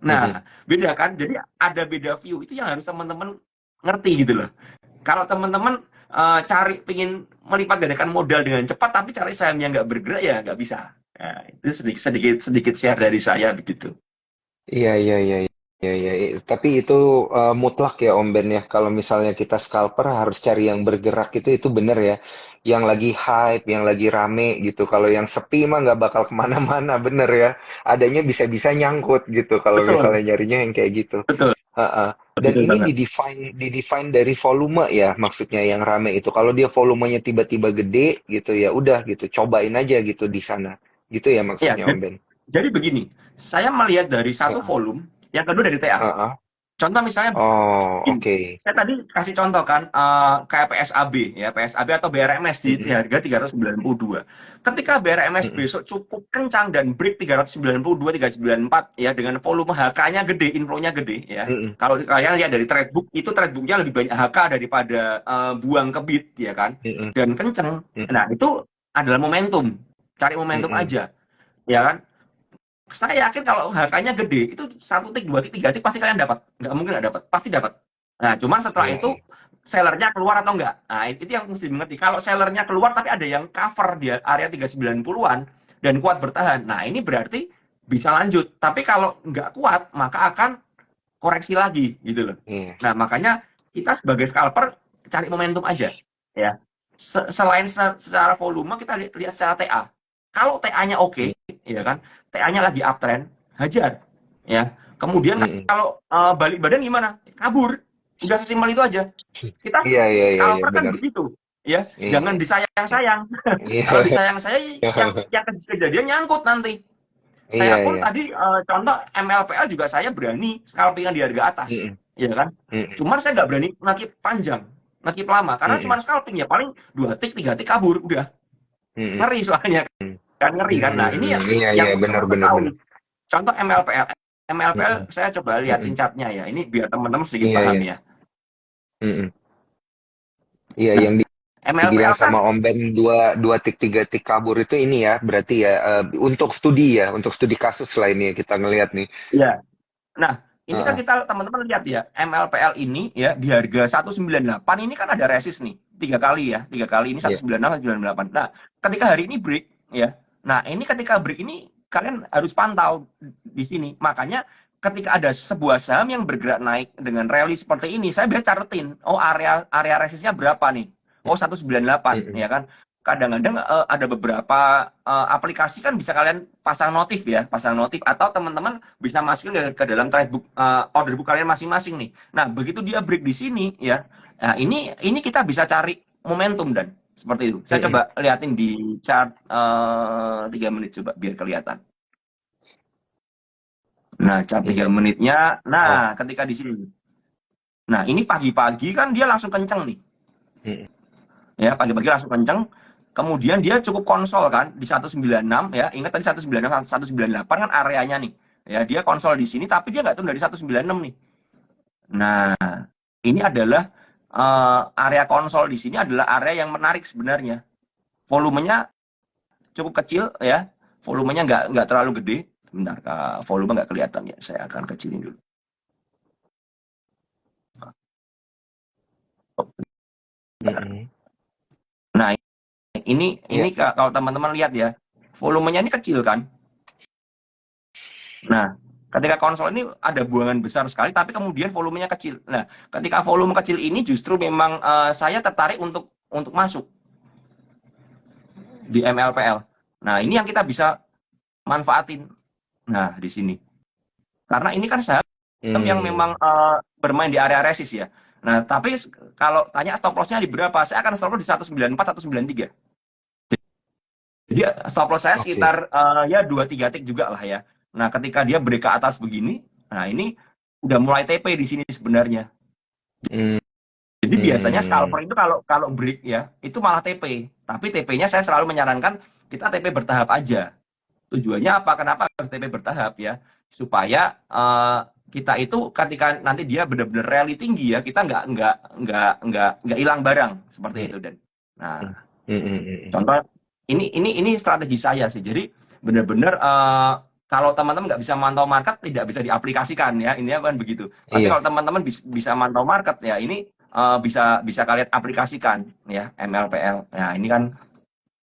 Speaker 1: mm,
Speaker 2: Nah, beda kan, jadi ada beda view, itu yang harus teman-teman ngerti gitu loh. Kalau teman-teman cari pingin melipat gandakan modal dengan cepat, tapi cari saham yang nggak bergerak, ya nggak bisa. Nah, itu sedikit share dari saya begitu.
Speaker 1: Iya, iya, iya, iya, iya. Tapi itu mutlak ya Om Ben ya. Kalau misalnya kita scalper harus cari yang bergerak itu bener ya. Yang lagi hype, yang lagi rame gitu. Kalau yang sepi mah nggak bakal kemana-mana, bener ya. Adanya bisa-bisa nyangkut gitu. Kalau
Speaker 2: Betul,
Speaker 1: misalnya nyarinya yang kayak gitu.
Speaker 2: betul,
Speaker 1: Heeh. Dan
Speaker 2: betul
Speaker 1: ini
Speaker 2: banget.
Speaker 1: didefine dari volume ya, maksudnya yang rame itu. Kalau dia volumenya tiba-tiba gede gitu ya, udah gitu, cobain aja gitu di sana. Gitu ya
Speaker 2: Ya,
Speaker 1: maksudnya Om Ben.
Speaker 2: jadi begini, saya melihat dari satu
Speaker 1: Heeh.
Speaker 2: volume, yang kedua dari TA.
Speaker 1: Heeh.
Speaker 2: Contoh misalnya
Speaker 1: Oh,
Speaker 2: gini,
Speaker 1: oke.
Speaker 2: saya tadi kasih contoh kan, kayak PSAB ya, PSAB atau BRMS di
Speaker 1: Mm-mm,
Speaker 2: harga 392. Ketika BRMS
Speaker 1: mm-mm,
Speaker 2: besok cukup kencang dan break 392, 394 ya, dengan volume HK-nya gede, inflow-nya gede ya.
Speaker 1: mm-mm,
Speaker 2: Kalau kalian lihat dari trade book-nya lebih banyak HK daripada buang ke bid ya kan,
Speaker 1: mm-mm,
Speaker 2: dan kenceng.
Speaker 1: mm-mm,
Speaker 2: Nah, itu adalah momentum. Cari momentum
Speaker 1: mm-mm.
Speaker 2: aja, ya kan? Saya yakin kalau HK-nya gede, itu satu tik, dua tik, tiga tik pasti kalian dapat. Nggak mungkin nggak dapat, pasti dapat. Nah, cuman setelah
Speaker 1: Iya,
Speaker 2: itu
Speaker 1: iya.
Speaker 2: sellernya keluar atau enggak. Nah, itu yang mesti dimengerti. Kalau sellernya keluar tapi ada yang cover di area 390-an dan kuat bertahan. Nah, ini berarti bisa lanjut. Tapi kalau nggak kuat, maka akan koreksi lagi gitu loh.
Speaker 1: Iya.
Speaker 2: Nah, makanya kita sebagai scalper cari momentum aja ya. Selain secara volume, kita lihat secara TA. Kalau TA-nya
Speaker 1: Mm,
Speaker 2: oke, ya kan? TA-nya lagi uptrend, hajar ya. Kemudian
Speaker 1: mm-mm.
Speaker 2: kalau balik badan gimana? Kabur. Udah sesimpel itu aja. Kita
Speaker 1: Iya, iya, iya, iya,
Speaker 2: scalper kan
Speaker 1: benar.
Speaker 2: begitu ya.
Speaker 1: Iya.
Speaker 2: Jangan disayang-sayang. Kalau
Speaker 1: Iya,
Speaker 2: disayang-sayang, yang kejadian nyangkut nanti.
Speaker 1: iya,
Speaker 2: Saya pun
Speaker 1: iya.
Speaker 2: tadi contoh MLPL juga saya berani scalpingan di harga atas,
Speaker 1: Mm-mm,
Speaker 2: ya kan?
Speaker 1: mm-mm,
Speaker 2: Cuman saya nggak berani ngakip panjang, ngakip lama, karena cuma
Speaker 1: mm-mm,
Speaker 2: scalping ya paling 2 tik, 3 tik kabur, udah
Speaker 1: mm-mm,
Speaker 2: ngeri soalnya kan, ngeri kan. Nah, ini
Speaker 1: Iya, iya,
Speaker 2: yang
Speaker 1: benar,
Speaker 2: teman-teman
Speaker 1: benar,
Speaker 2: tahu.
Speaker 1: benar.
Speaker 2: Contoh MLPL, MLPL
Speaker 1: Mm-mm,
Speaker 2: saya coba liatin
Speaker 1: mm-mm.
Speaker 2: chartnya ya, ini biar teman-teman sedikit
Speaker 1: Iya,
Speaker 2: paham
Speaker 1: iya.
Speaker 2: ya.
Speaker 1: Mm-mm. Iya,
Speaker 2: Nah,
Speaker 1: yang dibilang
Speaker 2: MLPL kan,
Speaker 1: sama Om Ben dua dua tik tiga tik kabur itu ini ya, berarti ya untuk studi ya, untuk studi kasus lah ini ya kita ngelihat nih.
Speaker 2: ya. Nah, ini kan
Speaker 1: Heeh.
Speaker 2: kita teman-teman lihat ya, MLPL ini ya di harga 198 ini kan ada resist nih, 3 kali ya, 3 kali ini
Speaker 1: Iya.
Speaker 2: 196, 198. Nah, ketika hari ini break ya, nah ini ketika break ini kalian harus pantau di sini. Makanya ketika ada sebuah saham yang bergerak naik dengan rally seperti ini, saya biasa catetin, oh area resistnya berapa nih? Oh 198
Speaker 1: Mm-mm.
Speaker 2: ya kan. kadang-kadang ada beberapa aplikasi kan bisa kalian pasang notif ya, pasang notif, atau teman-teman bisa masukin ke dalam trade book, order book kalian masing-masing nih. Nah, begitu dia break di sini ya, nah ini kita bisa cari momentum dan seperti itu. Saya
Speaker 1: Mm-mm.
Speaker 2: coba liatin di chart 3 menit coba biar kelihatan. Nah, chart 3
Speaker 1: Iya.
Speaker 2: menitnya.
Speaker 1: Oh.
Speaker 2: Nah, ketika di sini. Nah, ini pagi-pagi kan dia langsung kenceng nih.
Speaker 1: Mm-mm.
Speaker 2: Ya, pagi-pagi langsung kenceng. Kemudian dia cukup konsol kan di 196 ya. Ingat tadi 196 198 kan areanya nih. Ya, dia konsol di sini tapi dia nggak turun dari 196 nih. Nah, ini adalah area konsol di sini adalah area yang menarik sebenarnya. Volumenya cukup kecil ya. Volumenya nggak terlalu gede. Bentar, volume nggak kelihatan ya. Saya akan kecilin dulu.
Speaker 1: Mm-mm.
Speaker 2: Nah, ini
Speaker 1: Iya.
Speaker 2: kalau teman-teman lihat ya, volumenya ini kecil kan. Nah, ketika konsol ini ada buangan besar sekali, tapi kemudian volumenya kecil. Nah, ketika volume kecil ini justru memang saya tertarik untuk masuk di MLPL. Nah, ini yang kita bisa manfaatin. Nah, di sini. Karena ini kan saham yang memang
Speaker 1: Mm.
Speaker 2: bermain di area resist ya. Nah, tapi kalau tanya stop loss-nya di berapa, saya akan stop loss di 194, 193. Jadi stop loss saya
Speaker 1: Oke.
Speaker 2: sekitar ya 2-3 tick juga lah ya. Nah, ketika dia break ke atas begini, nah ini udah mulai TP di sini sebenarnya.
Speaker 1: Mm.
Speaker 2: Jadi biasanya
Speaker 1: Mm.
Speaker 2: scalper itu kalau kalau break ya, itu malah TP. Tapi TP-nya saya selalu menyarankan kita TP bertahap aja. Tujuannya apa? Kenapa harus TP bertahap ya? Supaya kita itu ketika nanti dia benar-benar rally tinggi ya, kita nggak hilang barang seperti
Speaker 1: Mm.
Speaker 2: itu dan. Nah,
Speaker 1: Mm. Mm.
Speaker 2: contoh ini strategi saya sih. Jadi benar-benar kalau teman-teman nggak bisa mantau market tidak bisa diaplikasikan ya. Ini kan begitu. Tapi
Speaker 1: Iya.
Speaker 2: kalau teman-teman bisa mantau market ya ini bisa kalian aplikasikan ya MLPL. Nah, ini kan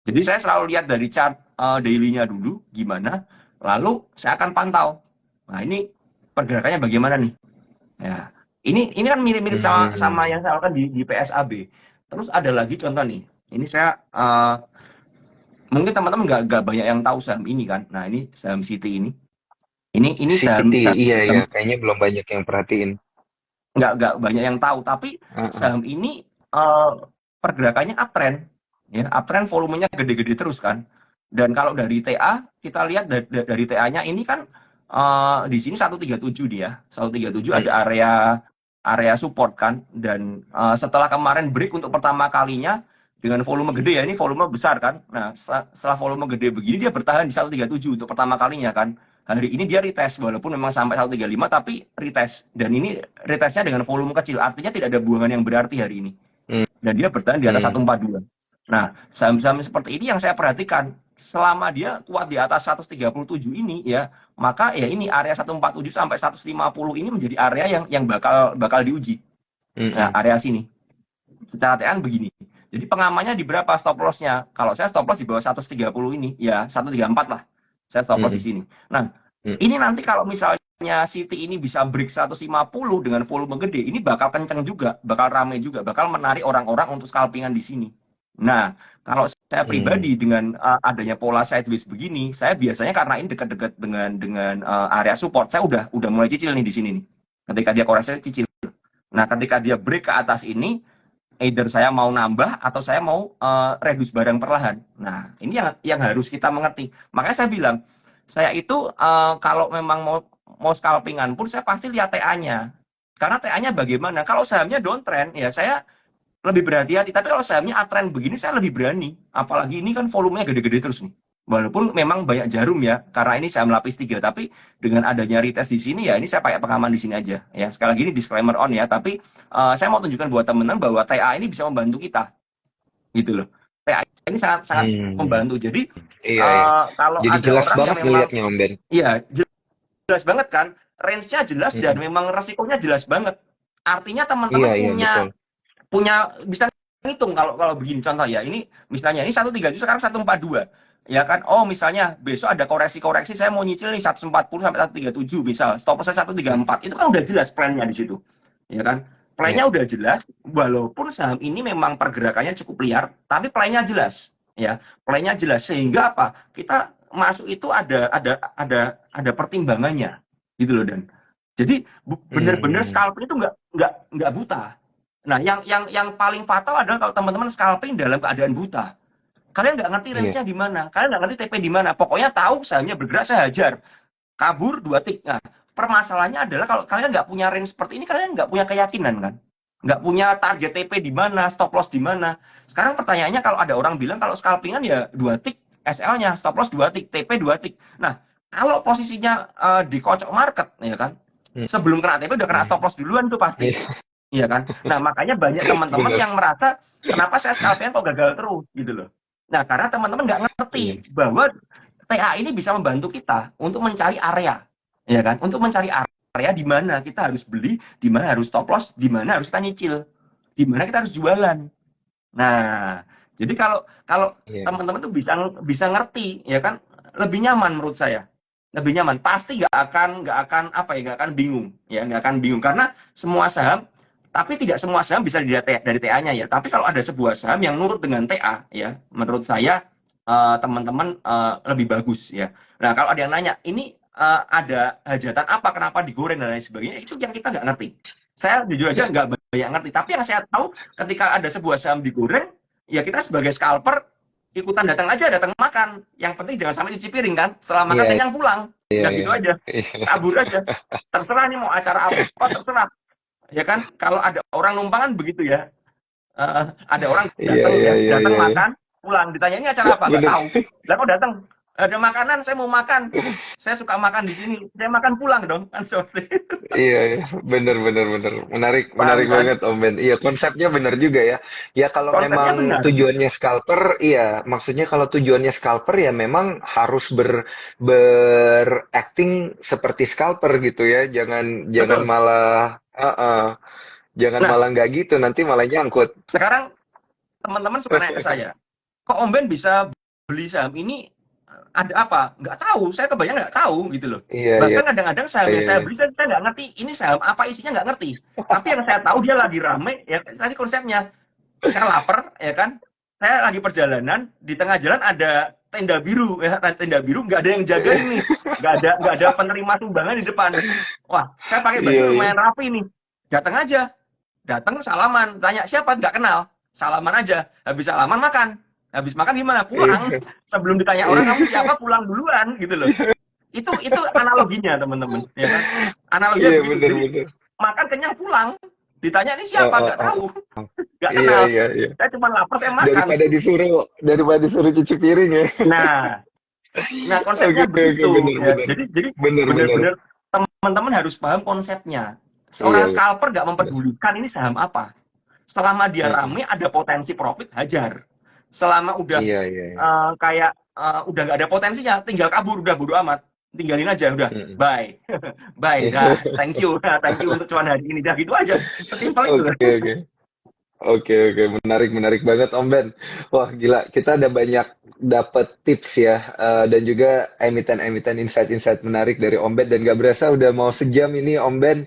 Speaker 2: jadi saya selalu lihat dari chart daily-nya dulu gimana, lalu saya akan pantau. Nah, ini pergerakannya bagaimana nih? Ya. Ini kan mirip-mirip sama
Speaker 1: Mm.
Speaker 2: yang saya lakukan di PSAB. Terus ada lagi contoh nih. Ini saya mungkin teman-teman nggak banyak yang tahu saham ini kan. Nah, ini saham City ini. Ini saham,
Speaker 1: City, iya
Speaker 2: saham
Speaker 1: iya, kayaknya belum banyak yang perhatiin.
Speaker 2: nggak banyak yang tahu, tapi
Speaker 1: Ah,
Speaker 2: saham ini eh, pergerakannya uptrend, ya uptrend volumenya gede-gede terus kan. Dan kalau dari TA kita lihat dari TA-nya ini kan di sini 137 dia, 137 ada
Speaker 1: mm,
Speaker 2: area support kan. Dan setelah kemarin break untuk pertama kalinya dengan volume gede ya, ini volume besar kan. Nah, setelah volume gede begini dia bertahan di 137 untuk pertama kalinya kan. Hari ini dia retest walaupun memang sampai 135 tapi retest, dan ini retestnya dengan volume kecil artinya tidak ada buangan yang berarti hari ini
Speaker 1: mm,
Speaker 2: dan dia bertahan di atas
Speaker 1: mm,
Speaker 2: 142. Nah, saham-saham seperti ini yang saya perhatikan selama dia kuat di atas 137 ini ya, maka ya ini area 147 sampai 150 ini menjadi area yang bakal diuji. Nah,
Speaker 1: mm,
Speaker 2: area sini. Secara TN begini. Jadi pengamannya di berapa stop loss-nya? Kalau saya stop loss di bawah 130 ini, ya 134 lah. Saya stop loss di
Speaker 1: mm,
Speaker 2: sini. Nah,
Speaker 1: mm,
Speaker 2: ini nanti kalau misalnya City ini bisa break 150 dengan volume gede, ini bakal kenceng juga, bakal rame juga, bakal menarik orang-orang untuk scalpingan di sini. Nah, kalau saya
Speaker 1: mm,
Speaker 2: pribadi dengan adanya pola sideways begini, saya biasanya karena ini dekat-dekat dengan area support, saya udah mulai cicil nih di sini nih. Ketika dia koreksi cicil. Nah, ketika dia break ke atas ini, either saya mau nambah atau saya mau reduce barang perlahan. Nah, ini yang harus kita mengerti. Makanya saya bilang, saya itu kalau memang mau scalpingan pun saya pasti lihat TA-nya. Karena TA-nya bagaimana? Kalau sahamnya downtrend, ya saya lebih berhati-hati. Tapi kalau sahamnya uptrend begini, saya lebih berani. Apalagi ini kan volumenya gede-gede terus nih. Walaupun memang banyak jarum ya, karena ini saham lapis 3. Tapi dengan adanya retest di sini, ya ini saya pakai pengaman di sini aja. Ya, sekali lagi ini disclaimer on ya. Tapi saya mau tunjukkan buat teman-teman bahwa TA ini bisa membantu kita. Gitu loh. TA ini sangat sangat
Speaker 1: mm.
Speaker 2: membantu. Jadi
Speaker 1: Iya iya.
Speaker 2: kalau
Speaker 1: Jadi
Speaker 2: ada
Speaker 1: jelas
Speaker 2: orang yang
Speaker 1: banget
Speaker 2: memang,
Speaker 1: ngelihatnya Om Ben.
Speaker 2: ya jelas banget kan, range-nya jelas dan
Speaker 1: Mm.
Speaker 2: memang resikonya jelas banget. Artinya
Speaker 1: Iya
Speaker 2: teman-teman
Speaker 1: iya betul.
Speaker 2: punya bisa ngitung kalau kalau begini contoh ya. Ini misalnya ini 137 sekarang 142. Ya kan? Oh, misalnya besok ada koreksi-koreksi saya mau nyicil nih 140 sampai 137 misal. Stop loss saya
Speaker 1: Mm,
Speaker 2: 134. Itu kan udah jelas plan-nya di situ. Ya kan?
Speaker 1: iya.
Speaker 2: Plan-nya udah jelas walaupun saham ini memang pergerakannya cukup liar, tapi plan-nya jelas. ya, plannya jelas sehingga apa? Kita masuk itu ada pertimbangannya, gitu loh Dan. Jadi benar-benar
Speaker 1: Hmm,
Speaker 2: scalping itu nggak buta. Nah, yang paling fatal adalah kalau teman-teman scalping dalam keadaan buta. Kalian nggak ngerti
Speaker 1: iya.
Speaker 2: range-nya di mana, kalian nggak ngerti TP di mana. Pokoknya tahu sahamnya bergerak saya hajar, kabur 2 tick. Nah, permasalahannya adalah kalau kalian nggak punya range seperti ini, kalian nggak punya keyakinan kan, nggak punya target TP di mana, stop loss di mana. Sekarang pertanyaannya kalau ada orang bilang kalau scalpingan ya 2 tick, SL-nya stop loss 2 tick, TP 2 tick. Nah, kalau posisinya di kocok market, ya kan,
Speaker 1: Hmm,
Speaker 2: sebelum kena TP udah kena
Speaker 1: hmm.
Speaker 2: stop loss duluan tuh pasti.
Speaker 1: Iya,
Speaker 2: Iya kan? Nah, makanya banyak teman-teman
Speaker 1: bener.
Speaker 2: yang merasa, kenapa saya scalping kok gagal terus gitu loh. Nah, karena teman-teman nggak
Speaker 1: Iya,
Speaker 2: ngerti bahwa TA ini bisa membantu kita untuk mencari area, ya kan? Untuk mencari area di mana kita harus beli, di mana harus stop loss, di mana harus kita nyicil, di mana kita harus jualan. Nah, jadi kalau kalau
Speaker 1: iya.
Speaker 2: teman-teman tuh bisa bisa ngerti, ya kan? Lebih nyaman menurut saya. Lebih nyaman. Pasti nggak akan apa ya, nggak akan bingung, ya nggak akan bingung karena semua saham, tapi tidak semua saham bisa dilihat dari TA-nya ya. Tapi kalau ada sebuah saham yang nurut dengan TA, ya menurut saya teman-teman lebih bagus ya. Nah, kalau ada yang nanya, ini ada hajatan apa, kenapa digoreng dan lain sebagainya, itu yang kita nggak ngerti. Saya jujur aja nggak banyak ngerti. Tapi yang saya tahu, ketika ada sebuah saham digoreng, ya kita sebagai scalper ikutan datang aja, datang makan. Yang penting jangan sampai cuci piring kan. Setelah makan
Speaker 1: Iya,
Speaker 2: kenyang pulang.
Speaker 1: iya,
Speaker 2: Udah
Speaker 1: iya.
Speaker 2: gitu aja.
Speaker 1: Iya,
Speaker 2: Kabur aja. Terserah nih mau acara apa, terserah. Ya kan, kalau ada orang numpang kan begitu ya. Ada orang
Speaker 1: iya,
Speaker 2: datang
Speaker 1: iya,
Speaker 2: ya,
Speaker 1: iya,
Speaker 2: datang
Speaker 1: iya, iya.
Speaker 2: makan, pulang. Ditanya ini acara apa? Nggak
Speaker 1: Bener.
Speaker 2: tahu. Lah kok datang? Ada makanan, saya mau makan. Saya suka makan di sini. Saya makan pulang dong. Kan seperti itu.
Speaker 1: Iya, iya, bener, bener, bener. Menarik,
Speaker 2: Paham
Speaker 1: menarik
Speaker 2: kan?
Speaker 1: banget, Om Ben. Iya, konsepnya bener juga ya. Ya, kalau
Speaker 2: Konsepnya
Speaker 1: memang
Speaker 2: benar.
Speaker 1: tujuannya scalper, iya, maksudnya kalau tujuannya scalper ya memang harus beracting seperti scalper gitu ya. Jangan, jangan
Speaker 2: Betul.
Speaker 1: malah, jangan
Speaker 2: Nah,
Speaker 1: malah nggak gitu, nanti malah nyangkut.
Speaker 2: sekarang teman-teman suka nanya ke saya, kok Om Ben bisa beli saham ini, ada apa? Nggak tahu, saya kebayang nggak tahu gitu loh.
Speaker 1: Iya, iya,
Speaker 2: Bahkan kadang-kadang saham yang
Speaker 1: iya,
Speaker 2: saya
Speaker 1: iya.
Speaker 2: beli, saya nggak ngerti ini saham apa, isinya nggak ngerti. Tapi yang saya tahu dia lagi rame, ya tadi konsepnya. Saya lapar, ya kan? Saya lagi perjalanan, di tengah jalan ada tenda biru, ya tenda biru nggak ada yang jagain nih, nggak ada penerima sumbangan di depan. Wah, saya pakai baju
Speaker 1: Iya, iya.
Speaker 2: lumayan rapi nih, datang aja, datang salaman, tanya siapa, nggak kenal, salaman aja, habis salaman makan, habis makan gimana, pulang,
Speaker 1: Iya,
Speaker 2: sebelum ditanya orang kamu
Speaker 1: iya,
Speaker 2: siapa, pulang duluan gitu loh. Itu analoginya teman-teman, ya kan? Analoginya
Speaker 1: iya,
Speaker 2: begitu.
Speaker 1: bener,
Speaker 2: Jadi
Speaker 1: bener.
Speaker 2: makan kenyang pulang, ditanya ini
Speaker 1: Eh,
Speaker 2: siapa,
Speaker 1: eh,
Speaker 2: nggak
Speaker 1: eh.
Speaker 2: tahu, nggak
Speaker 1: Iya,
Speaker 2: kenal.
Speaker 1: iya, iya.
Speaker 2: Saya cuma lapar, saya makan.
Speaker 1: Daripada disuruh cuci piring ya.
Speaker 2: Nah, nah
Speaker 1: Oke,
Speaker 2: konsepnya
Speaker 1: oke,
Speaker 2: begitu
Speaker 1: bener,
Speaker 2: ya.
Speaker 1: bener.
Speaker 2: Jadi
Speaker 1: Bener, bener.
Speaker 2: benar-benar teman-teman harus paham konsepnya.
Speaker 1: Iya,
Speaker 2: Seorang scalper nggak
Speaker 1: bener.
Speaker 2: memperdulikan ini saham apa. Selama dia
Speaker 1: Mm-mm.
Speaker 2: rame ada potensi profit, hajar. Selama udah
Speaker 1: Iya, iya, iya.
Speaker 2: kayak udah nggak ada potensinya, tinggal kabur, udah bodo amat. Tinggalin aja, udah.
Speaker 1: Mm-mm.
Speaker 2: Bye. Bye.
Speaker 1: Iya.
Speaker 2: Dah, thank you. Thank you untuk cuan hari ini. Dah gitu aja. Sesimpel itu.
Speaker 1: Oke, oke. Oke, oke. Menarik, menarik banget, Om Ben. Wah, gila. Kita ada banyak dapat tips ya. Dan juga emiten-emiten insight-insight menarik dari Om Ben. Dan gak berasa udah mau sejam ini, Om Ben.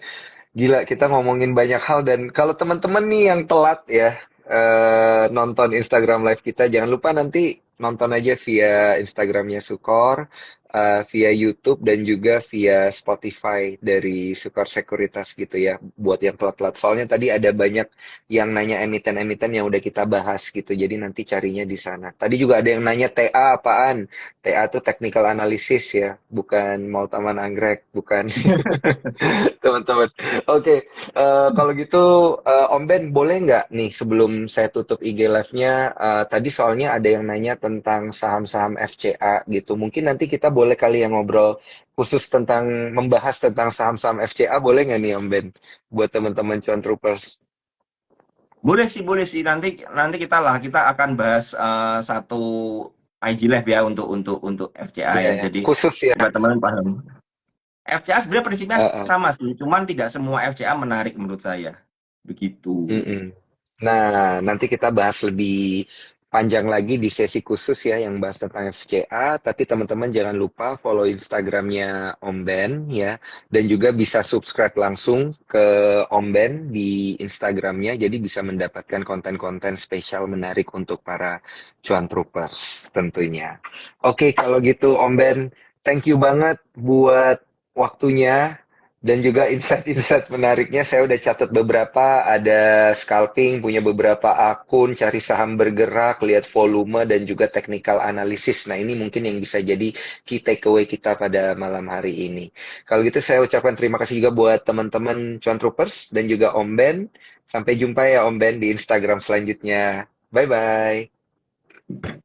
Speaker 1: Gila, kita ngomongin banyak hal. Dan kalau teman-teman nih yang telat ya, nonton Instagram live kita, jangan lupa nanti nonton aja via Instagramnya Sukor, via YouTube dan juga via Spotify dari Sukor Sekuritas gitu ya. Buat yang telat-telat. Soalnya tadi ada banyak yang nanya emiten-emiten yang udah kita bahas gitu. Jadi nanti carinya di sana. Tadi juga ada yang nanya TA apaan? TA tuh technical analysis ya, bukan mau taman anggrek, bukan. Teman-teman. Oke, kalau gitu Om Ben boleh nggak nih sebelum saya tutup IG Live-nya, tadi soalnya ada yang nanya tentang saham-saham FCA gitu. Mungkin nanti kita boleh kali yang ngobrol khusus tentang membahas tentang saham-saham FCA, boleh nggak nih Om Ben? Buat teman-teman cuan troopers.
Speaker 2: Boleh sih. Nanti nanti kita akan bahas satu IG Live ya untuk FCA
Speaker 1: Iya
Speaker 2: ya.
Speaker 1: ya,
Speaker 2: Jadi
Speaker 1: khusus ya.
Speaker 2: supaya teman-teman paham. FCA sebenarnya prinsipnya
Speaker 1: Eh, eh.
Speaker 2: sama sih, cuman tidak semua FCA menarik menurut saya. Begitu.
Speaker 1: Mm-mm. Nah, nanti kita bahas lebih panjang lagi di sesi khusus ya yang bahas tentang FCA. Tapi teman-teman jangan lupa follow Instagramnya Om Ben ya, dan juga bisa subscribe langsung ke Om Ben di Instagramnya. Jadi bisa mendapatkan konten-konten spesial menarik untuk para cuan troopers tentunya. Oke, kalau gitu Om Ben, thank you banget buat waktunya dan juga insight-insight menariknya. Saya udah catat beberapa, ada scalping, punya beberapa akun, cari saham bergerak, lihat volume, dan juga technical analysis. Nah, ini mungkin yang bisa jadi key takeaway kita pada malam hari ini. Kalau gitu saya ucapkan terima kasih juga buat teman-teman Cuan Troopers dan juga Om Ben. Sampai jumpa ya Om Ben di Instagram selanjutnya. Bye-bye.